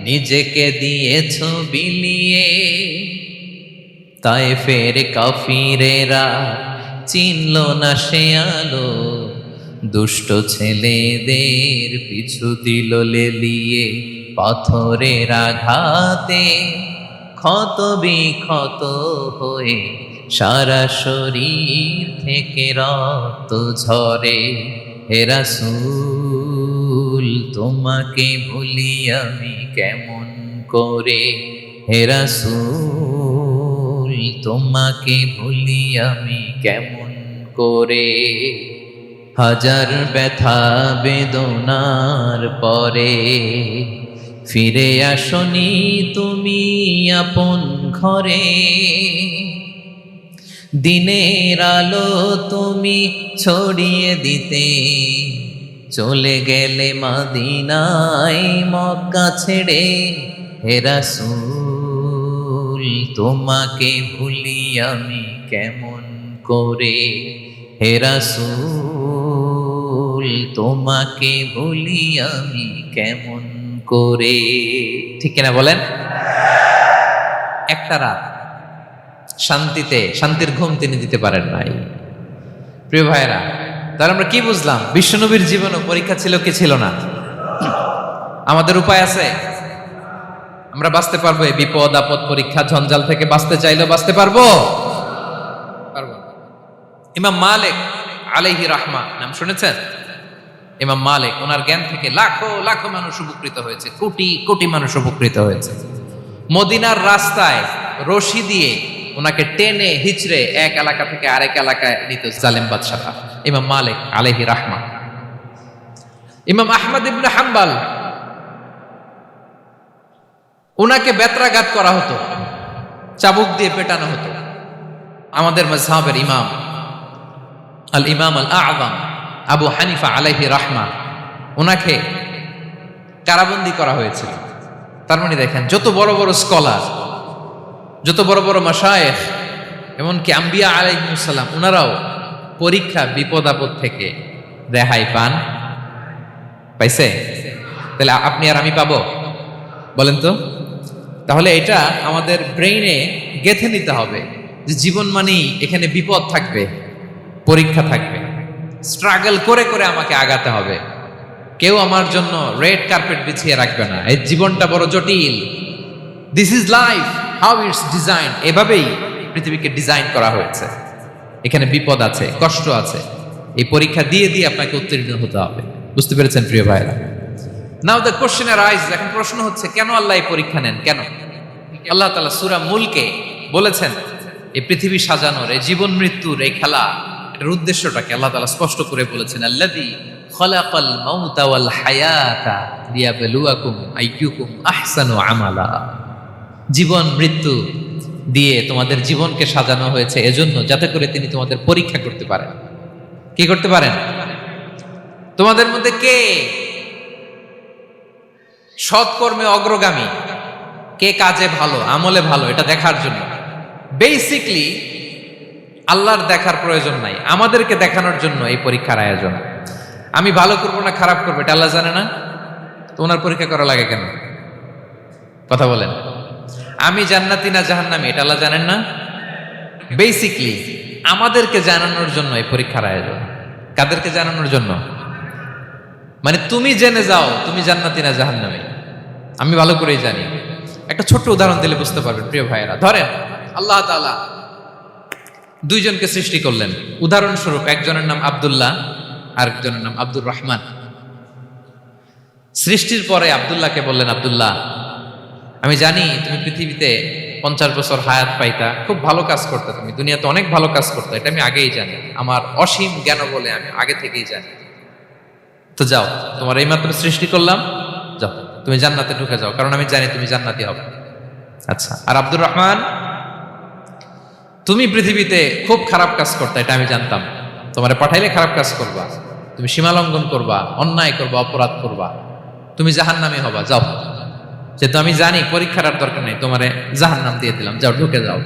নিজেকে দিয়েছ বিলিয়ে, তায়েফের কাফিরেরা চিনল না সে আলো, দুষ্ট ছেলেদের পিছু দিল লেলিয়ে, পাথরের আঘাতে ক্ষত বিক্ষত হয়ে সারা শরীর থেকে রক্ত ঝরে। হে রাসূল তোমাকে ভুলি আমি কেমন করে, হে রাসূল তোমাকে ভুলি আমি কেমন করে, হাজার ব্যথা বেদনার পরে ফিরে আসনি তুমি আপন ঘরে, দিনের আলো তুমি ছড়িয়ে দিতে চলে গেলে মদিনায় মক্কা ছেড়ে। হে রাসূল তোমাকে ভুলি আমি কেমন করে, হে রাসূল তোমাকে ভুলি আমি কেমন করে। ঠিক কিনা বলেন? একটা রাত শান্তিতে শান্তির ঘুম তিনি দিতে পারেন নাই। প্রিয় ভাইরা, তাহলে আমরা কি বুঝলাম? বিশ্বনবীর জীবনে পরীক্ষা ছিল কি ছিল না? আমাদের উপায় আছে? আমরা বাঁচতে পারবো এই বিপদ আপদ পরীক্ষা ঝঞ্ঝাল থেকে? বাঁচতে চাইলেও বাঁচতে পারবো? পারবো। ইমাম মালিক আলাইহি রাহমা নাম শুনেছেন? ইমাম মালিক, ওনার জ্ঞান থেকে লাখো লাখো মানুষ উপকৃত হয়েছে, কোটি কোটি মানুষ উপকৃত হয়েছে। মদিনার রাস্তায় রশি দিয়ে ওনাকে টেনে হিচড়ে এক এলাকা থেকে আরেক এলাকায় নিত জালেম বাদশাহরা। ইমাম মালিক আলাইহি রাহমা। ইমাম আহমদ ইবনে হাম্বল, ওনাকে বেত্রাঘাত করা হতো, চাবুক দিয়ে পেটানো হতো। আমাদের মাযহাবের ইমাম আল ইমাম আল আযম আবু হানিফা আলাইহি রাহমা, ওনাকে কারাবন্দী করা হয়েছিল। তার মানে দেখেন, যত বড় বড় স্কলার, যত বড় বড় মাশায়েখ, এমনকি আম্বিয়া আলাইহিস সালাম, ওনারাও পরীক্ষা বিপদ আপদ থেকে রেহাই পাইছে। তাহলে আপনি আর আমি পাবো? বলেন তো। তাহলে এটা আমাদের ব্রেইনে গেঁথে নিতে হবে যে জীবন মানেই এখানে বিপদ থাকবে, পরীক্ষা থাকবে, স্ট্রাগল করে করে আমাকে আগাতে হবে। কেউ আমার জন্য রেড কার্পেট বিছিয়ে রাখবে না। এই জীবনটা বড় জটিল। This is life, how it's design. এভাবেই পৃথিবীকে ডিজাইন করা হয়েছে। এখানে বিপদ আছে, কষ্ট আছে। এই পরীক্ষা দিয়ে দিয়ে আপনাকে উত্তীর্ণ হতে হবে। বুঝতে পেরেছেন প্রিয় ভাইরা? নাও দ্য কোশ্চেন আরাইজ, এখন প্রশ্ন হচ্ছে কেন আল্লাহ এই পরীক্ষা নেন? কেন? আল্লাহ তাআলা সূরা মুলকে বলেছেন এই পৃথিবী সাজানোর, এই জীবন মৃত্যুর এই খেলা, এটার উদ্দেশ্যটাকে আল্লাহ তাআলা স্পষ্ট করে বলেছেন। আল্লাযী খালাকাল মাউতা ওয়াল হায়াতা লিয়াবলুয়াকুম আইয়ুকুম আহসানু আমালা। জীবন মৃত্যু দিয়ে তোমাদের জীবনকে সাজানো হয়েছে এজন্য, যাতে করে তিনি তোমাদের পরীক্ষা করতে পারেন। কি করতে পারেন? তোমাদের মধ্যে কে সৎকর্মে অগ্রগামী, কে কাজে ভালো, আমলে ভালো, এটা দেখার জন্য। বেসিকলি আল্লাহর দেখার প্রয়োজন নাই, আমাদেরকে দেখানোর জন্য এই পরীক্ষার আয়োজন। আমি ভালো করবো না খারাপ করবো এটা আল্লাহ জানে না? তো ওনার পরীক্ষা করা লাগে কেন? কথা বলেন। আমি জান্নাতি না জাহান্নামী এটা আল্লাহ জানেন না? বেসিকলি আমাদেরকে জানানোর জন্য এই পরীক্ষার আয়োজন। কাদেরকে জানানোর জন্য? মানে তুমি জেনে যাও তুমি জান্নাতি না জাহান্নামী। আমি ভালো করেই জানি। একটা ছোট্ট উদাহরণ দিলে বুঝতে পারবেন প্রিয় ভাইয়েরা। ধরেন আল্লাহ তাআলা দুইজনকে সৃষ্টি করলেন। উদাহরণস্বরূপ একজনের নাম আব্দুল্লাহ আর একজনের নাম আব্দুর রহমান। সৃষ্টির পরে আব্দুল্লাহকে বললেন, আব্দুল্লাহ আমি জানি তুমি পৃথিবীতে 50 বছর হায়াত পাইতা, খুব ভালো কাজ করতে, তুমি দুনিয়াতে অনেক ভালো কাজ করতে, এটা আমি আগেই জানি, আমার অসীম জ্ঞান বলে আমি আগে থেকেই জানি। তো যাও, তোমার এইমাত্র সৃষ্টি করলাম, যাও তুমি জান্নাতে ঢুকে যাও, কারণ আমি জানি তুমি জান্নাতি হবে। আচ্ছা, আর আব্দুর রহমান তুমি পৃথিবীতে খুব খারাপ কাজ করতে, এটা আমি জানতাম, তোমারে পাঠাইলে খারাপ কাজ করবা, তুমি সীমা লঙ্ঘন করবা, অন্যায় করবা, অপরাধ করবা, তুমি জাহান্নামী হবা, যাও। যেহেতু আমি জানি পরীক্ষার আর দরকার নেই, তোমারে জাহান্নাম দিয়ে দিলাম, যাও ঢুকে যাও।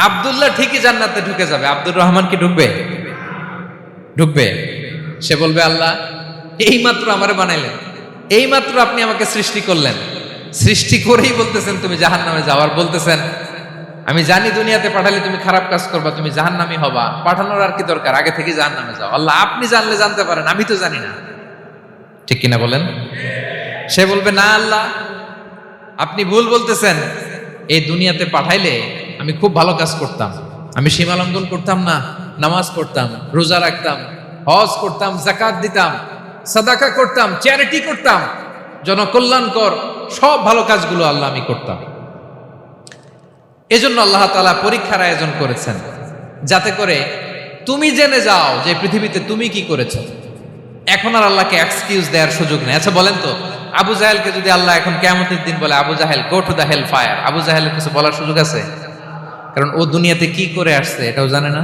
আব্দুল্লাহ ঠিকই জান্নাতে ঢুকে যাবে, আব্দুর রহমান কি ঢুকবে? ঢুকবে। সে বলবে, আল্লাহ এইমাত্র আমারে বানাইলেন, এইমাত্র আপনি আমাকে সৃষ্টি করলেন, সৃষ্টি করেই বলতেছেন তুমি জাহান্নামে যাও, আর বলতেছেন আমি জানি দুনিয়াতে পাঠালে তুমি খারাপ কাজ করবা, তুমি জাহান্নামী হবা, পাঠানোর আর কি দরকার, আগে থেকে জাহান্নামে যাও। আল্লাহ আপনি জানলে জানতে পারেন, আমি তো জানি না। ঠিক কিনা বলেন? সে বলবে, না আল্লাহ আপনি ভুল বলতেছেন, এই দুনিয়াতে পাঠাইলে আমি খুব ভালো কাজ করতাম, আমি সীমা লঙ্ঘন করতাম না, নামাজ পড়তাম, রোজা রাখতাম, হজ করতাম, যাকাত দিতাম, সাদাকা করতাম, চ্যারিটি করতাম, জনকল্যাণকর সব ভালো কাজগুলো আল্লাহ আমি করতাম। এজন্য আল্লাহ তাআলা পরীক্ষার আয়োজন করেছেন, যাতে করে তুমি জেনে যাও যে পৃথিবীতে তুমি কি করেছো। এখন আর আল্লাহকে এক্সকিউজ দেওয়ার সুযোগ নেই। আচ্ছা বলেন তো, আবু জাহেলকে যদি আল্লাহ এখন কিয়ামতের দিন বলে, Abu Jahl go to the hell fire, Abu জাহেলের কিছু বলার সুযোগ আছে? কারণ ও দুনিয়াতে কি করে আসছে এটাও জানে না।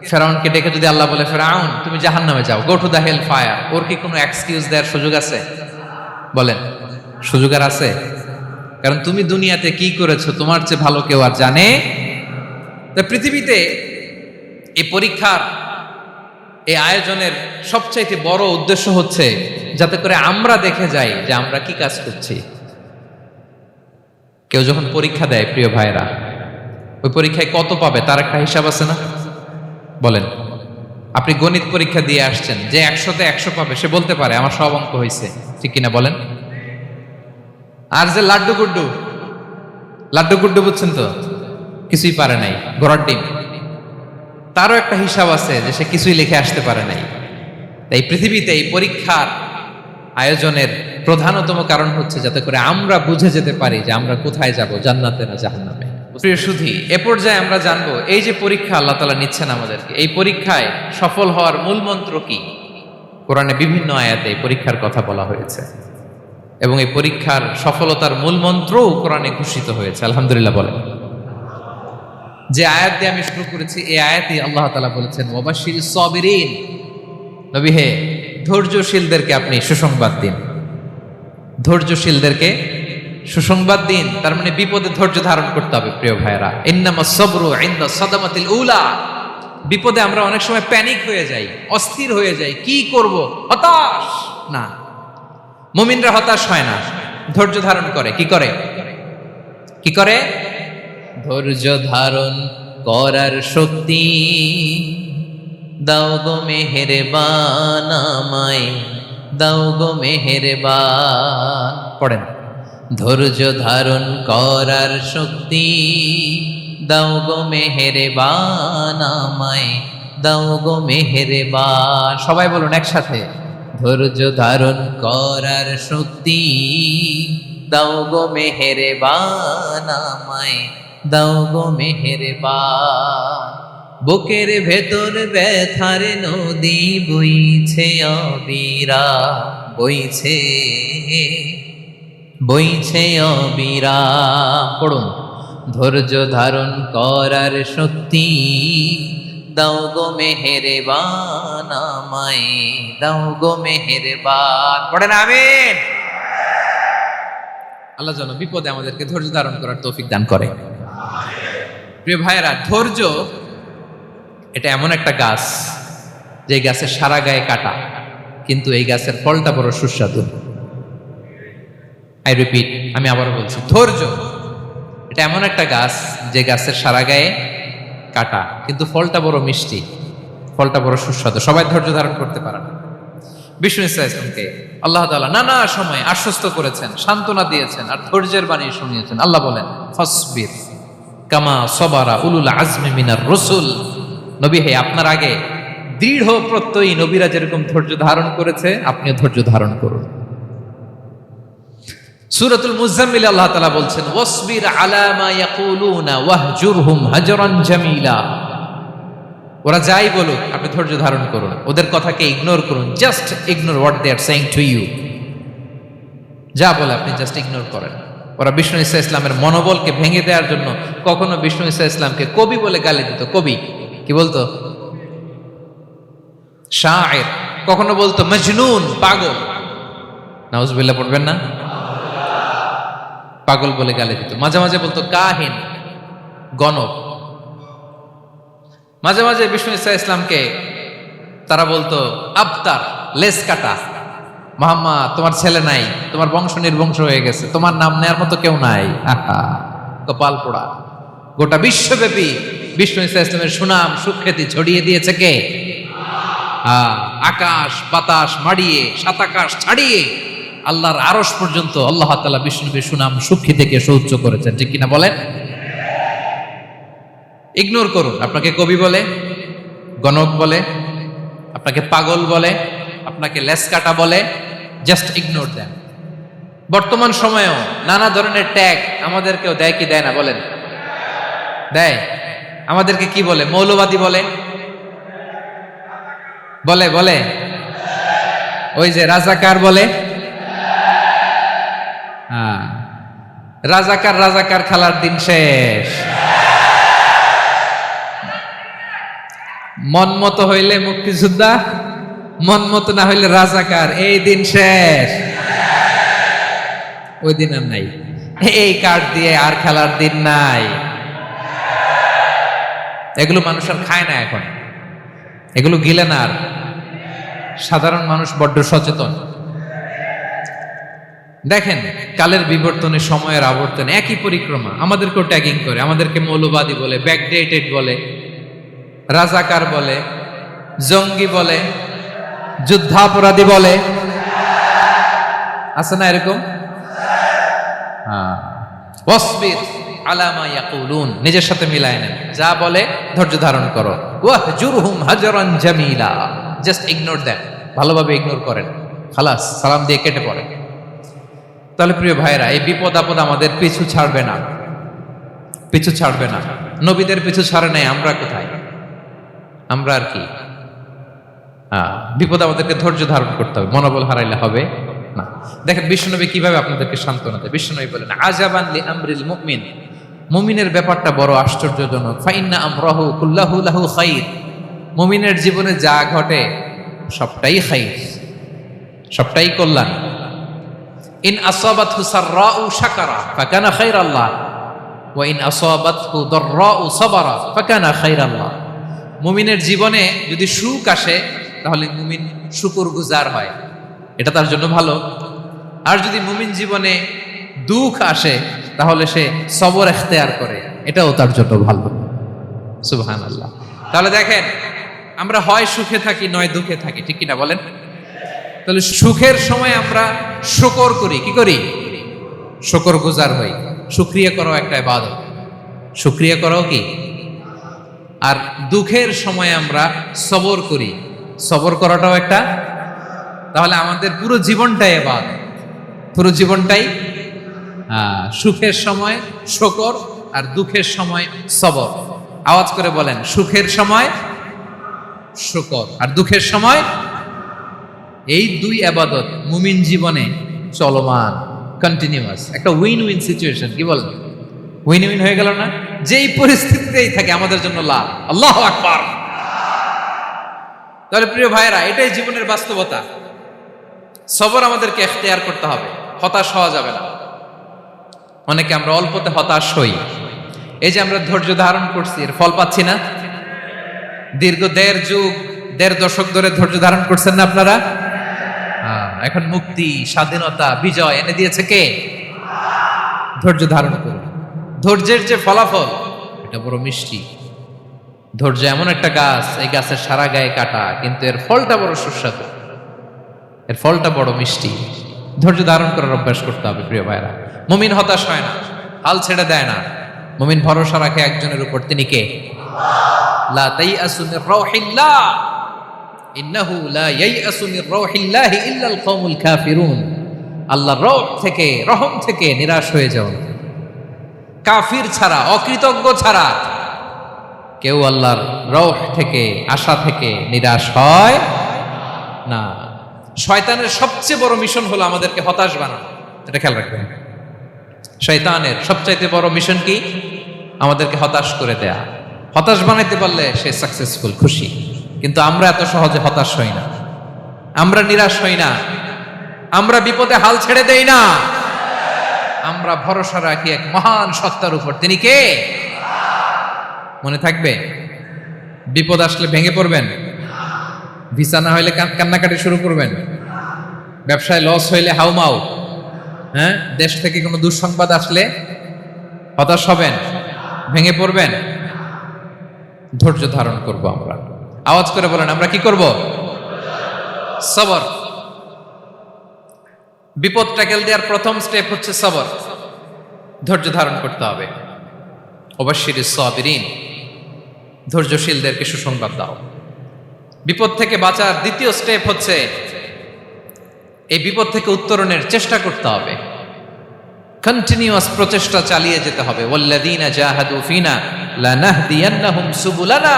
ফেরাউনকে ডেকে যদি আল্লাহ বলে, ফেরাউন তুমি জাহান্নামে যাও, go to the hell fire, ওর কি কোনো এক্সকিউজ দেওয়ার সুযোগ আছে? বলেন, সুযোগ আর আছে? কারণ তুমি দুনিয়াতে কি করেছো তোমার চেয়ে ভালো কেউ আর জানে। তা পৃথিবীতে এই পরীক্ষার এই আয়োজনের সবচাইতে বড় উদ্দেশ্য হচ্ছে যাতে করে আমরা দেখে যাই যে আমরা কি কাজ করছি। কেউ যখন পরীক্ষা দেয় প্রিয় ভাইরা, ওই পরীক্ষায় কত পাবে তার একটা হিসাব আছে না? বলেন, আপনি গণিত পরীক্ষা দিয়ে আসছেন, যে 100-তে 100 পাবে সে বলতে পারে আমার সব অঙ্ক হয়েছে, ঠিক কিনা বলেন? আর যে লাড্ডু গুড্ডু বুঝছেন তো, কিছুই পারে নাই, ঘোড়ার ডিম, তারও একটা হিসাব আছে যে সে কিছুই লিখে আসতে পারে নাই। তাই পৃথিবীতে এই পরীক্ষার আয়োজনের প্রধানতম কারণ হচ্ছে যাতে করে আমরা বুঝে যেতে পারি যে আমরা কোথায় যাব, জান্নাতে না জাহান্নামে। প্রিয় সুধী, এ পর্যায়ে আমরা জানবো এই যে পরীক্ষা আল্লাহ তাআলা নিচ্ছেন আমাদেরকে, এই পরীক্ষায় সফল হওয়ার মূল মন্ত্র কি। কোরআনে বিভিন্ন আয়াতে এই পরীক্ষার কথা বলা হয়েছে এবং এই পরীক্ষার সফলতার মূল মন্ত্রও কোরআনে ঘোষিত হয়েছে। আলহামদুলিল্লাহ বলেন। যে আয়াত দিয়ে আমি শুরু করেছি এই আয়াতে আল্লাহ তাআলা বলেছেন, ওয়াবাশশিরিস সাবিরিন, নবী হে ধৈর্যশীলদেরকে আপনি সুসংবাদ দিন। ধৈর্যশীলদেরকে সুসংবাদ দিন, তার মানে বিপদে ধৈর্য ধারণ করতে হবে। প্রিয় ভাইরা, ইন্নামাস সাবরু ইনদা সাদামাতিল উলা, বিপদে আমরা অনেক সময় প্যানিক হয়ে যাই, অস্থির হয়ে যাই, কি করব, হতাশ না। মুমিনরা হতাশ হয় না, ধৈর্য ধারণ করে। কি করে? ধৈর্য ধারণ করার শক্তি দাও গো মেহেরবান, আমায় দাও গো মেহেরবান। পড়েন, ধৈর্য ধারণ করার শক্তি দাও গো মেহেরবান, আমায় দাও গো মেহেরবান। সবাই বলুন একসাথে, ধৈর্য ধারণ করার শক্তি দাও গো মেহেরবান, আমায় দাও গো মেহেরবান। বুকের ভেতর ব্যথার নদী বইছে অবিরা, বইছে অবিরা। পড়ুন, ধৈর্য ধারণ করার শক্তি দাও গো মেহেরবান, আমায় দাও গো মেহেরবান। পড়েন আমিন। আল্লাহ যেন বিপদে আমাদেরকে ধৈর্য ধারণ করার তৌফিক দান করে। প্রিয় ভাইয়েরা, ধৈর্য এটা এমন একটা গাছ যে গাছের সারা গায়ে কাটা, কিন্তু এই গাছের ফলটা বড় সুস্বাদু। আই রিপিট, আমি আবারও বলছি, ধৈর্য এটা এমন একটা গাছ যে গাছের সারা গায়ে কাটা, কিন্তু ফলটা বড় মিষ্টি, ফলটা বড় সুস্বাদু। সবাই ধৈর্য ধারণ করতে পারে না। বিষ্ণু ইসলামকে আল্লাহ তাআলা নানা সময় আশ্বস্ত করেছেন, সান্ত্বনা দিয়েছেন আর ধৈর্যের বাণী শুনিয়েছেন। আল্লাহ বলেন, ফাসবির কামা সবারা উলুল আজমি মিনার রাসূল, নবী হে আপনার আগে দৃঢ় প্রত্যয়ী নবীরা যেরকম ধৈর্য ধারণ করেছে আপনিও ধৈর্য ধারণ করুন। সূরাতুল মুজাম্মিল আল্লাহ তাআলা বলছেন, ওয়াসবির আলা মা ইয়াকুলুনা ওয়াহজুরহুম হাজরান জামিলা। ওরা যাই বলুক আপনি ধৈর্য ধারণ করুন, ওদের কথাকে ইগনোর করুন। Just ignore what they are saying to you. যা বলে আপনি জাস্ট ইগনোর করেন। ওরা বিষ্ণু ঈসা ইসলামের মনোবলকে ভেঙে দেওয়ার জন্য কখনো বিষ্ণু ঈসা ইসলামকে কবি বলে গালি দিত। কবি কি বলতো? শায়ের। কখনো বলতো মজনুন, পাগল। নাউজুবিল্লাহ পড়বেন না? পাগল বলে গালি দিত। মাঝে মাঝে বলতো কাহিন, গণক। মাঝে মাঝে বিষ্ণু ঈসা ইসলামকে তারা বলতো আবতার, লেস কাটা। মুহাম্মদ তোমার ছেলে নাই, তোমার বংশ নির্বংশ হয়ে গেছে, তোমার নাম নেয়ার মতো কেউ নাই। আহা, কপাল পোড়া। গোটা বিশ্বব্যাপী বিষ্ণু ঈসা ইসলামের সুনাম সুখ্যাতি ছড়িয়ে দিয়েছে কে? আকাশ বাতাস মাড়িয়ে, সাত আকাশ ছাড়িয়ে আল্লাহর আরশ পর্যন্ত আল্লাহ তাআলা বিষ্ণুনবীর সুনাম সুখ্যাতিকে সৌচ্চ করেছেন। ঠিক কিনা বলেন? ইগনোর করুন। আপনাকে কবি বলে, গণক বলে, আপনাকে পাগল বলে, আপনাকে লেসকাটা বলে, জাস্ট ইগনোর দেন। বর্তমান সময়েও নানা ধরনের ট্যাগ আমাদেরকেও দেয় কি দেয় না বলেন? দেয়? আমাদেরকে কি বলে? মৌলবাদী বলে। বলে বলে ওই যে রাজাকার বলে। হ্যাঁ, রাজাকার রাজাকার খেলার দিন শেষ। মন মতো হইলে মুক্তিযোদ্ধা, মন মতো না হইলে রাজাকার, এই দিন শেষ। ওই দিন আর নাই, এই কার্ড দিয়ে আর খেলার দিন নাই। এগুলো মানুষ আর খায় না এখন, এগুলো গিলে না আর। সাধারণ মানুষ বড্ড সচেতন। দেখেন, কালের বিবর্তনে, সময়ের আবর্তনে একই পরিক্রমা আমাদেরকেও ট্যাগিং করে। আমাদেরকে মৌলবাদী বলে, ব্যাকডেটেড বলে, রাজাকার বলে, জঙ্গি বলে, যুদ্ধাপরাধী বলে। আছে না এরকম? ওয়াসবির আলা মা ইয়াকুলুন, নিজের সাথে মিলায় নেন। যা বলে ধৈর্য ধারণ করো। ওয়াহজুরহুম হাজরান জামিলা, জাস্ট ইগনোর দেন, ভালোভাবে ইগনোর করেন, খালাস, সালাম দিয়ে কেটে পড়ে। তাহলে প্রিয় ভাইরা, এই বিপদ আপদ আমাদের পিছু ছাড়বে না, পিছু ছাড়বে না। নবীদের পিছু ছাড়ে নাই, আমরা কোথায়? আমরা আর কি? বিপদ আমাদেরকে ধৈর্য ধারণ করতে হবে, মনোবল হারাইলে হবে না। দেখেন বিশ্বনবী কিভাবে আপনাদেরকে সান্ত্বনা দেয়। বিশ্বনবী বলেন, আজাবান লি আমরিল মুমিন, মুমিনের ব্যাপারটা বড় আশ্চর্যজনক। ফাইন্না আমরাহু কুল্লাহু লাহু খাইর, মুমিনের জীবনে যা ঘটে সবটাই খাইর, সবটাই কল্যাণ। ইন আসাবাতহু সাররাউ শাকারা ফাকানা খাইরাল্লাহ ওয়া ইন আসাবাতহু দাররাউ সাবারা ফাকানা খাইরাল্লাহ। মুমিনের জীবনে যদি সুখ আসে তাহলে মুমিন শুকরগুজার হয়, এটা তার জন্য ভালো। আর যদি মুমিন জীবনে দুঃখ আসে তাহলে সে সবর ইখতিয়ার করে, এটাও তার জন্য ভালো। সুবহানাল্লাহ। তাহলে দেখেন, আমরা হয় সুখে থাকি নয় দুঃখে থাকি, ঠিক কিনা বলেন? তাহলে সুখের সময় আমরা শুকর করি, কি করি? শুকরগুজার হই। শুকরিয়া করাও একটা ইবাদত, শুকরিয়া করাও কি? আর দুঃখের সময় আমরা সবর করি, সবর করাটাও একটা। তাহলে আমাদের পুরো জীবনটাই ইবাদত, পুরো জীবনটাই সুখের সময় শুকর আর দুঃখের সময় সবর। আওয়াজ করে বলেন, সুখের সময় শুকর আর দুঃখের সময়। এই দুই ইবাদত মুমিন জীবনে চলমান, কন্টিনিউয়াস, একটা উইন উইন সিচুয়েশন। কি বলেন? উইন উইন হয়ে গেল না? যেই পরিস্থিতিতেই থাকে আমাদের জন্য লাভ। আল্লাহু আকবার। তাহলে প্রিয় ভাইরা, এটাই জীবনের বাস্তবতা। সবর আমাদেরকে ইখতিয়ার করতে হবে, হতাশ হওয়া যাবে না। অনেকে আমরা অল্পতে হতাশ হই। এই যে আমরা ধৈর্য ধারণ করছি, এর ফল পাচ্ছি না? দীর্ঘ দেড় দশক ধরে ধৈর্য ধারণ করছেন না আপনারা? এখন মুক্তি, স্বাধীনতা, বিজয় এনে দিয়েছে কে? ধৈর্য ধারণ করুন। ধৈর্যের যে ফলাফল, এটা বড় মিষ্টি। ধৈর্য এমন একটা গাছ, এই গাছের সারা গায়ে কাটা, কিন্তু এর ফলটা বড় সুস্বাদু, এর ফলটা বড় মিষ্টি। ধৈর্য ধারণ করার অভ্যাস করতে হবে প্রিয় ভাইরা। মুমিন হতাশ হয় না, হাল ছেড়ে দেয় না। মুমিন ভরসা রাখে একজনের উপর, তিনি কে? লা তাইআসু মির রাউহিল্লাহ ইন্নাহু লা ইয়াইআসু মির রাউহিল্লাহি ইল্লাল কওমুল কাফিরুন। আল্লাহর রহ থেকে, রহম থেকে নিরাশ হয়ে যাও না। কাফির ছাড়া, অকৃতজ্ঞ ছাড়া কেউ আল্লাহর রহ থেকে, আশা থেকে নিরাশ হয় না। শয়তানের সবচেয়ে বড় মিশন হলো আমাদেরকে হতাশ বানানো, এটা খেয়াল রাখবেন। শয়তানের সবচাইতে বড় মিশন কি? আমাদেরকে হতাশ করে দেয়া। হতাশ বানাইতে পারলে সে সাকসেসফুল, খুশি। কিন্তু আমরা এত সহজে হতাশ হই না, আমরা নিরাশ হই না, আমরা বিপদে হাল ছেড়ে দেই না। আমরা ভরসা রাখি এক মহান সত্তার উপর, তিনি কে? মনে থাকবে, বিপদ আসলে ভেঙে পড়বেন, ভিসা না হইলে কান্নাকাটি শুরু করবেন, ব্যবসায় লস হইলে হাউমাউ, হ্যাঁ, দেশ থেকে কোনো দুঃসংবাদ আসলে হতাশ হবেন, ভেঙে পড়বেন। ধৈর্য ধারণ করব আমরা। আওয়াজ করে বলেন, আমরা কি করব? সবর। বিপদ ট্যাকেল দেওয়ার প্রথম স্টেপ হচ্ছে সবর, ধৈর্য ধারণ করতে হবে। অবশ্যই সাবিরিন, ধৈর্যশীলদেরকে সুসংবাদ দাও। বিপদ থেকে বাঁচার দ্বিতীয় স্টেপ হচ্ছে এই বিপদ থেকে উত্তরণের চেষ্টা করতে হবে। কন্টিনিউয়াস প্রচেষ্টা চালিয়ে যেতে হবে। ওয়াল্লাযীনা জাহাদু ফিনা লানাহদিয়ান্নাহুম সুবুলানা,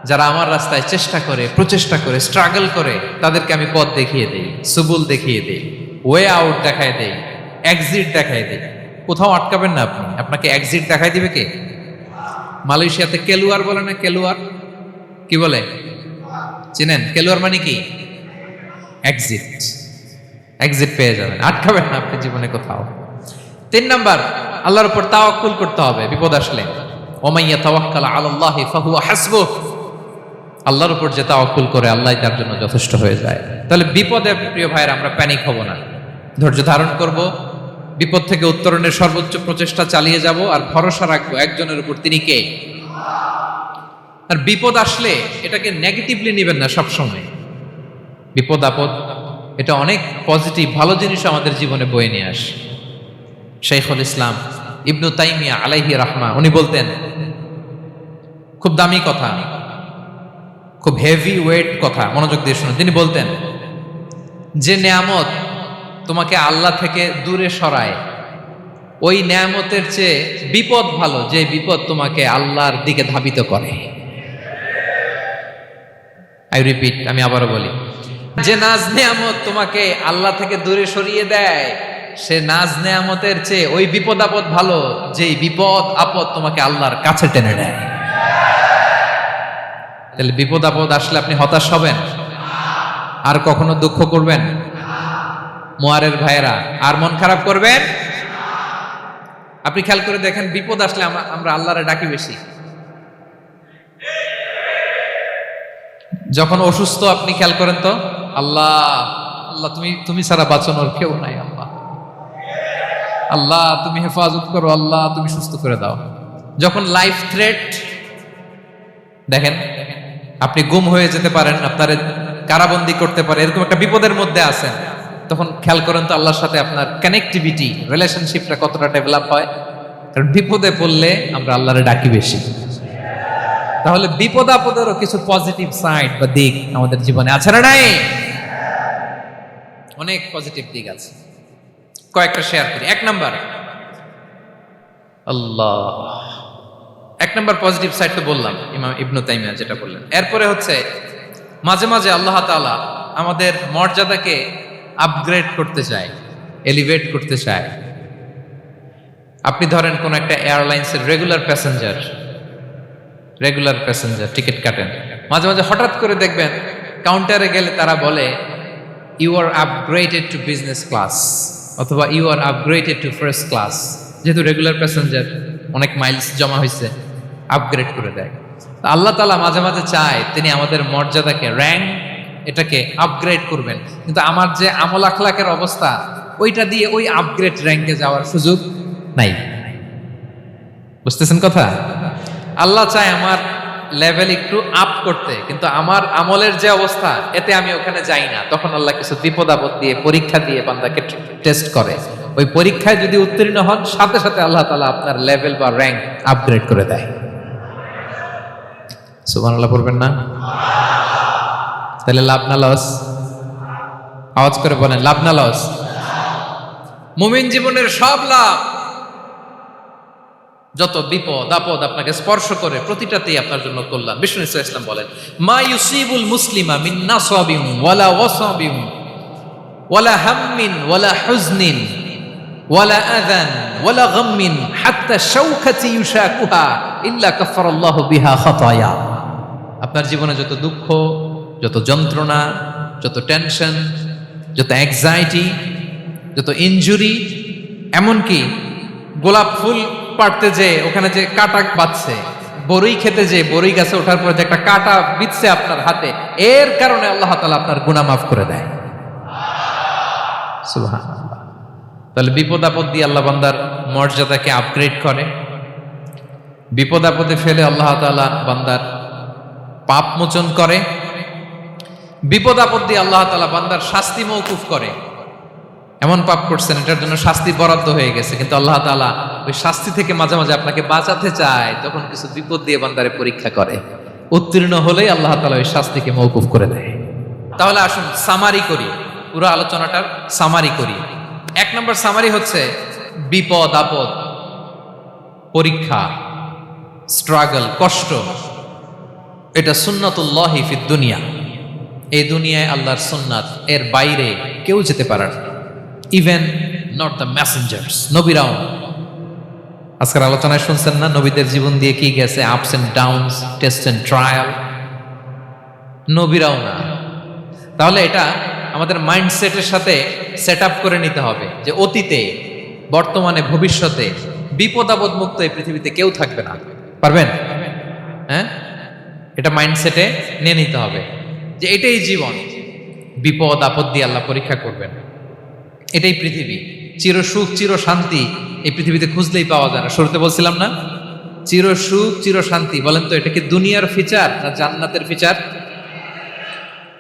যারা আমার রাস্তায় চেষ্টা করে, প্রচেষ্টা করে, স্ট্রাগল করে, তাদেরকে আমি পথ দেখিয়ে দেই, সুবুল দেখিয়ে দেই, ওয়ে আউট দেখায় দেই, এক্সিট দেখায় দেই। কোথাও আটকাবেন না আপনি, আপনাকে এক্সিট দেখায় দিবে কে? মালয়েশিয়াতে কেলুয়ার বলে না, কেলুয়ার কি বলে চিনেন? কেলুয়ার মানে কি? এক্সিট। এক্সিট পেয়ে যাবেন, আটকাবেন না আপনি জীবনে কোথাও। 3 নাম্বার, আল্লাহর উপর তাওয়াক্কুল করতে হবে বিপদ আসলে। ওমাইয়া তাওয়াক্কাল আলাল্লাহি ফাহুয়া হাসবুহ, আল্লাহর উপর যে তাওয়াক্কুল করে আল্লাহই তার জন্য যথেষ্ট হয়ে যায়। তাহলে বিপদে প্রিয় ভাইয়ের আমরা প্যানিক হব না, ধৈর্য ধারণ করব, বিপদ থেকে উত্তরণের সর্বোচ্চ প্রচেষ্টা চালিয়ে যাব, আর ভরসা রাখবো একজনের উপর, তিনি কে? আর বিপদ আসলে এটাকে নেগেটিভলি নেবেন না সবসময়। বিপদ আপদ এটা অনেক পজিটিভ ভালো জিনিস আমাদের জীবনে বয়ে নিয়ে আসে। শাইখুল ইসলাম ইবনু তাইমিয়া আলাইহি রাহমা উনি বলতেন, খুব দামি কথা, খুব হেভি ওয়েট কথা, মনোযোগ দিয়ে শুনুন। তিনি বলতেন, যে নেয়ামত তোমাকে আল্লাহ থেকে দূরে সরায়, ওই নেয়ামতের চেয়ে বিপদ ভালো যে বিপদ তোমাকে আল্লাহর দিকে ধাবিত করে। আই রিপিট, আমি আবারও বলি, যে নাজ নেয়ামত তোমাকে আল্লাহ থেকে দূরে সরিয়ে দেয়, সে নাজ নেয়ামতের চেয়ে ওই বিপদ আপদ ভালো যেই বিপদ আপদ তোমাকে আল্লাহর কাছে টেনে নেয়। তাহলে বিপদ আপদ আসলে আপনি হতাশ হবেন? আর কখনো দুঃখ করবেন? মোয়ারের ভাইয়েরা, আর মন খারাপ করবেন? আপনি খেয়াল করে দেখেন, বিপদ আসলে আমরা আল্লাহরে ডাকি বেশি। যখন অসুস্থ আপনি খেয়াল করেন তো, আল্লাহ আল্লাহ তুমি ছাড়া বাঁচানোর কেউ নাই, আল্লাহ আল্লাহ তুমি হেফাজত করো, আল্লাহ তুমি সুস্থ করে দাও। যখন লাইফ থ্রেট, দেখেন আপনি গুম হয়ে যেতে পারেন, আপনার কারাবন্দি করতে পারে, এরকম একটা বিপদের মধ্যে আছেন, তখন খেয়াল করেন তো আল্লাহর সাথে আপনার কানেক্টিভিটি, রিলেশনশিপটা কতটা ডেভেলপ হয়। কারণ বিপদে পড়লে আমরা আল্লাহরে ডাকি বেশি। তাহলে বিপদ আপদেরও কিছু পজিটিভ সাইড বা দিক আমাদের জীবনে আছে না নাই? অনেক পজিটিভ দিক আছে, কয়েকটা শেয়ার করি। 1 নাম্বার, আল্লাহ 1 নাম্বার পজিটিভ সাইড তো বললাম, ইমাম ইবনু তাইমিয়া যেটা বললেন। এরপরে হচ্ছে মাঝে মাঝে আল্লাহ তাআলা আমাদের মর্যাদাকে আপগ্রেড করতে চায়, এলিভেট করতে চায়। আপনি ধরেন কোন একটা এয়ারলাইন্সের রেগুলার প্যাসেঞ্জার টিকিট কাটেন, মাঝে মাঝে হঠাৎ করে দেখবেন কাউন্টারে গেলে তারা বলে you are upgraded to business class, অথবা you are upgraded to first class. যেহেতু রেগুলার প্যাসেঞ্জার, অনেক মাইলস জমা হয়েছে, আপগ্রেড করে দেয়। আল্লাহ তাআলা মাঝে মাঝে চায় তিনি আমাদের মর্যাদাকে, র্যাঙ্ক এটাকে আপগ্রেড করবেন, কিন্তু আমার যে আমল আখলাকের অবস্থা, ওইটা দিয়ে ওই আপগ্রেড র্যাঙ্কে যাওয়ার সুযোগ নাই। বুঝতেছেন কথা? আল্লাহ চায় আমার লেভেল একটু আপ করতে, কিন্তু আমার আমলের যে অবস্থা, এতে আমি ওখানে যাই না। তখন আল্লাহ কিছু বিপদ আপদ দিয়ে, পরীক্ষা দিয়ে বান্দাকে টেস্ট করে। ওই পরীক্ষায় যদি উত্তীর্ণ হন, সাথে সাথে আল্লাহ তাআলা আপনার লেভেল বা র্যাঙ্ক আপগ্রেড করে দেয়। সুবহানাল্লাহ পড়বেন না? তাহলে লাভ না লস? আওয়াজ করে বলেন, লাভ না লস? মুমিন জীবনের সব লাভ। যত বিপদ আপদ আপনাকে স্পর্শ করে, প্রতিটাতেই আপনার জন্য কল্যাণ। বিষ্ণু ইসলাম বলেন, মা ইউসিবুল মুসলিমা মিন নাসাবিন ওয়ালা ওয়াসাবিন ওয়ালা হাম্মিন ওয়ালা হুজনিন ওয়ালা আযান ওয়ালা গাম্মিন হাত্তা শাওকাতি ইউশাকুহা ইল্লা কাফারাল্লাহু বিহা খাতায়া। আপনার জীবনে যত দুঃখ, যত যন্ত্রণা, যত টেনশন, যত অ্যাংজাইটি, যত ইনজুরি, এমনকি গোলাপ ফুল পাড়তে যে ওখানে যে কাটা বাঁধছে, বড়ই খেতে যে বড়ই গাছে ওঠার পরে যে একটা কাটা বিঁধছে আপনার হাতে, এর কারণে আল্লাহ তাআলা আপনার গুনাহ মাফ করে দেয়। সুবহানাল্লাহ। তাহলে বিপদ আপদ দিয়ে আল্লাহ বান্দার মর্যাদাকে আপগ্রেড করে। বিপদ আপদে ফেলে আল্লাহ তাআলা বান্দার পাপ মোচন করে। বিপদ আপদ দিয়ে আল্লাহ তাআলা বান্দার শাস্তি মওকুফ করে। এমন পাপ করছেন, এটার জন্য শাস্তি বরাদ্দ হয়ে গেছে, কিন্তু আল্লাহ তাআলা ওই শাস্তি থেকে মাঝে মাঝে আপনাকে বাঁচাতে চায়, তখন কিছু বিপদ দিয়ে বান্দারে পরীক্ষা করে। উত্তীর্ণ হলেই আল্লাহ তাআলা ওই শাস্তিকে মওকুফ করে দেয়। তাহলে আসুন সামারি করি, পুরো আলোচনাটার সামারি করি। 1 নম্বর সামারি হচ্ছে, বিপদ আপদ, পরীক্ষা, স্ট্রাগল, কষ্ট, এটা সুন্নাতুল্লাহি ফিদ দুনিয়া। এই দুনিয়ায় আল্লাহর সুন্নাত, এর বাইরে কেউ যেতে পারে না, ইভেন নট দ্য মেসেঞ্জার্স, নবীরাও। আজকের আলোচনায় শুনছেন না নবীদের জীবন দিয়ে কি গেছে, ups and downs, test and trial, নবীরাও না। তাহলে এটা আমাদের মাইন্ডসেটের সাথে সেট আপ করে নিতে হবে যে অতীতে, বর্তমানে, ভবিষ্যতে বিপদ আপদ মুক্ত এই পৃথিবীতে কেউ থাকবে না। পারবেন? হ্যাঁ, এটা মাইন্ডসেটে নিয়ে নিতে হবে যে এটাই জীবন, বিপদ আপদ দিয়ে আল্লাহ পরীক্ষা করবেন। এটাই পৃথিবী। চির সুখ চির শান্তি এই পৃথিবীতে খুঁজলেই পাওয়া যায় না। শুরুতে বলছিলাম না, চির সুখ চির শান্তি। বলেন তো এটা কি দুনিয়ার ফিচার না জান্নাতের ফিচার?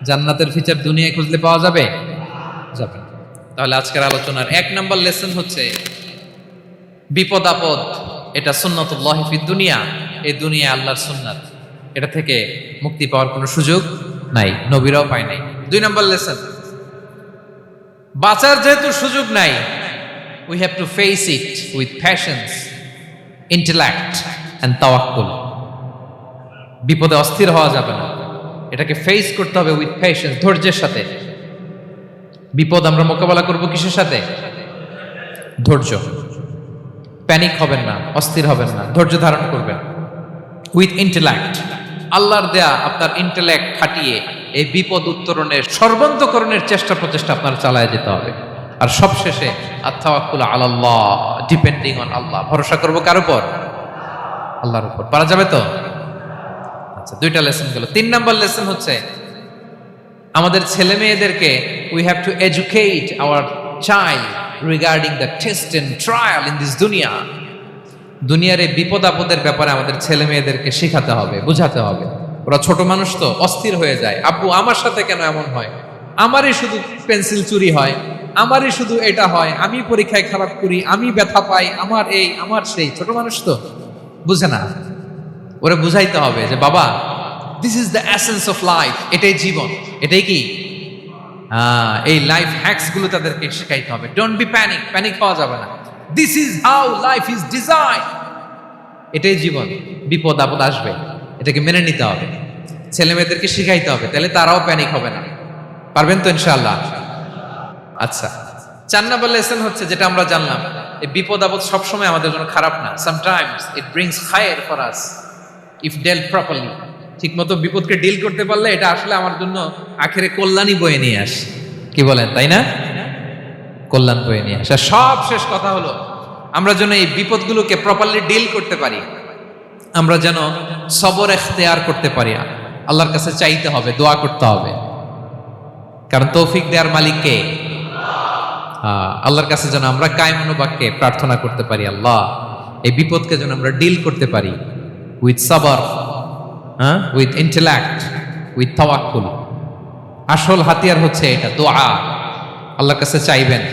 জান্নাতের ফিচার দুনিয়ায় খুঁজলে পাওয়া যাবে? যাবে। তাহলে আজকের আলোচনার 1 নম্বর লেসন হচ্ছে বিপদ আপদ এটা সুন্নাতুল্লাহি ফিদ দুনিয়া। এই দুনিয়া আল্লাহর সুন্নাত, এটা থেকে মুক্তি পাওয়ার কোনো সুযোগ নাই, নবীরাও পায় নাই। 2 নম্বর লেসন, বাঁচার যেহেতু সুযোগ নাই, we have to face it with patience, intellect and tawakkul. বিপদে অস্থির হওয়া যাবে না, এটাকে ফেস করতে হবে উইথ পেশেন্স, ধৈর্যের সাথে। বিপদ আমরা মোকাবেলা করব কিসের সাথে? ধৈর্য। প্যানিক হবেন না, অস্থির হবেন না, ধৈর্য ধারণ করবেন উইথ ইন্টেলেক্ট। আল্লাহর দেয়া আপনার ইন্টেলেক্ট খাটিয়ে এই বিপদ উত্তরণের সর্বান্তকরণের চেষ্টা প্রচেষ্টা আপনার চালায় যেতে হবে। আর সবশেষে আত-তাওয়াক্কুল আলাল্লাহ, ডিপেন্ডিং অন আল্লাহ, ভরসা করব কার উপর? আল্লাহর উপর। পারা যাবে তো? আচ্ছা, 2টা লেসন গেল। 3 নম্বর লেসন হচ্ছে আমাদের ছেলে মেয়েদেরকে we have to educate our child regarding the test and trial in this duniya. দুনিয়ার এই বিপদ আপদের ব্যাপারে আমাদের ছেলে মেয়েদেরকে শেখাতে হবে, বুঝাতে হবে। ওরা ছোট মানুষ তো, অস্থির হয়ে যায়। আব্বু আমার সাথে কেন এমন হয়? আমারই শুধু পেন্সিল চুরি হয়, আমারই শুধু এটা হয়, আমি পরীক্ষায় খারাপ করি, আমি ব্যথা পাই, আমার এই আমার সেই। ছোট মানুষ তো বুঝে না। ওরা বুঝাইতে হবে যে বাবা, this is the essence of life, এটাই জীবন। এটাই কি এই লাইফ হ্যাকস গুলো তাদেরকে শেখাইতে হবে। ডোন্ট বি প্যানিক, প্যানিক হওয়া যাবে না। This is how life is design, এটাই জীবন। বিপদ আপদ আসবে, এটাকে মেনে নিতে হবে, ছেলে মেয়েদেরকে শিখাইতে হবে, তাহলে তারাও প্যানিক হবে না। পারবেন তো ইনশাআল্লাহ? আচ্ছা, 4 নম্বর লেসন হচ্ছে যেটা আমরা জানলাম, এই বিপদ আপদ সবসময় আমাদের জন্য খারাপ না। Sometimes it brings khair for us if dealt properly. ঠিক মতো বিপদকে ডিল করতে পারলে এটা আসলে আমার জন্য আখেরে কল্যাণই বয়ে নিয়ে আসে। কি বলেন, তাই না? কল্যাণ বয়ে নিয়ে আসে। সব শেষ কথা হলো আমরা যেন এই বিপদগুলোকে প্রপারলি ডিল করতে পারি, আমরা যেন সবর ইখতিয়ার করতে পারি। আল্লাহর কাছে চাইতে হবে, দোয়া করতে হবে, কারণ তৌফিক দেওয়ার মালিক কে? আল্লাহর কাছে যেন আমরা কায়মনোবাক্যে প্রার্থনা করতে পারি, আল্লাহ এই বিপদকে যেন আমরা ডিল করতে পারি উইথ সাবর, উইথ ইন্টেলেক্ট, উইথ তাওয়াক্কুল। আসল হাতিয়ার হচ্ছে এটা, দোয়া। আল্লাহর কাছে চাইবেন,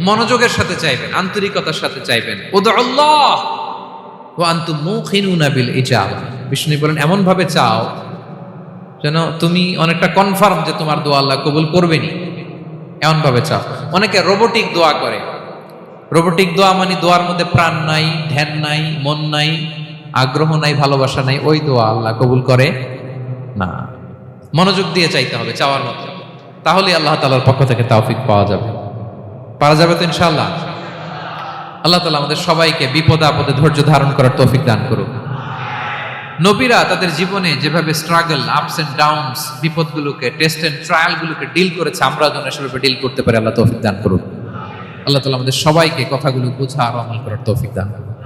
মনোযোগের সাথে চাইবেন, আন্তরিকতার সাথে চাইবেন। উদউল্লাহ ওয়া আনতুম মুকিনুনা বিল ইজাবা। বিষ্ণু বলেন এমন ভাবে চাও যেন তুমি অনেকটা কনফার্ম যে তোমার দোয়া আল্লাহ কবুল করবেনই, এমন ভাবে চাও। অনেকে রোবোটিক দোয়া করে। রোবোটিক দোয়া মানে দোয়ার মধ্যে প্রাণ নাই, ধ্যান নাই, মন নাই, আগ্রহ নাই, ভালোবাসা নাই। ওই দোয়া আল্লাহ কবুল করে না। মনোযোগ দিয়ে চাইতে হবে চাওয়ার মতো, তাহলে আল্লাহ তাআলার পক্ষ থেকে তৌফিক পাওয়া যাবে। পারা যাবে তো ইনশাআল্লাহ? আল্লাহ তাআলা আমাদের সবাইকে বিপদে আপদে ধৈর্য ধারণ করার তৌফিক দান করুক। নবীরা তাদের জীবনে যেভাবে স্ট্রাগল, আপস এন্ড ডাউনস, বিপদগুলোকে, টেস্ট এন্ড ট্রায়ালগুলোকে ডিল করেছে, আমরা যেন সেভাবে ডিল করতে পারি। আল্লাহ তৌফিক দান করুক। আল্লাহ তাআলা আমাদের সবাইকে কথাগুলো বোঝা আর আমল করার তৌফিক দান করুক।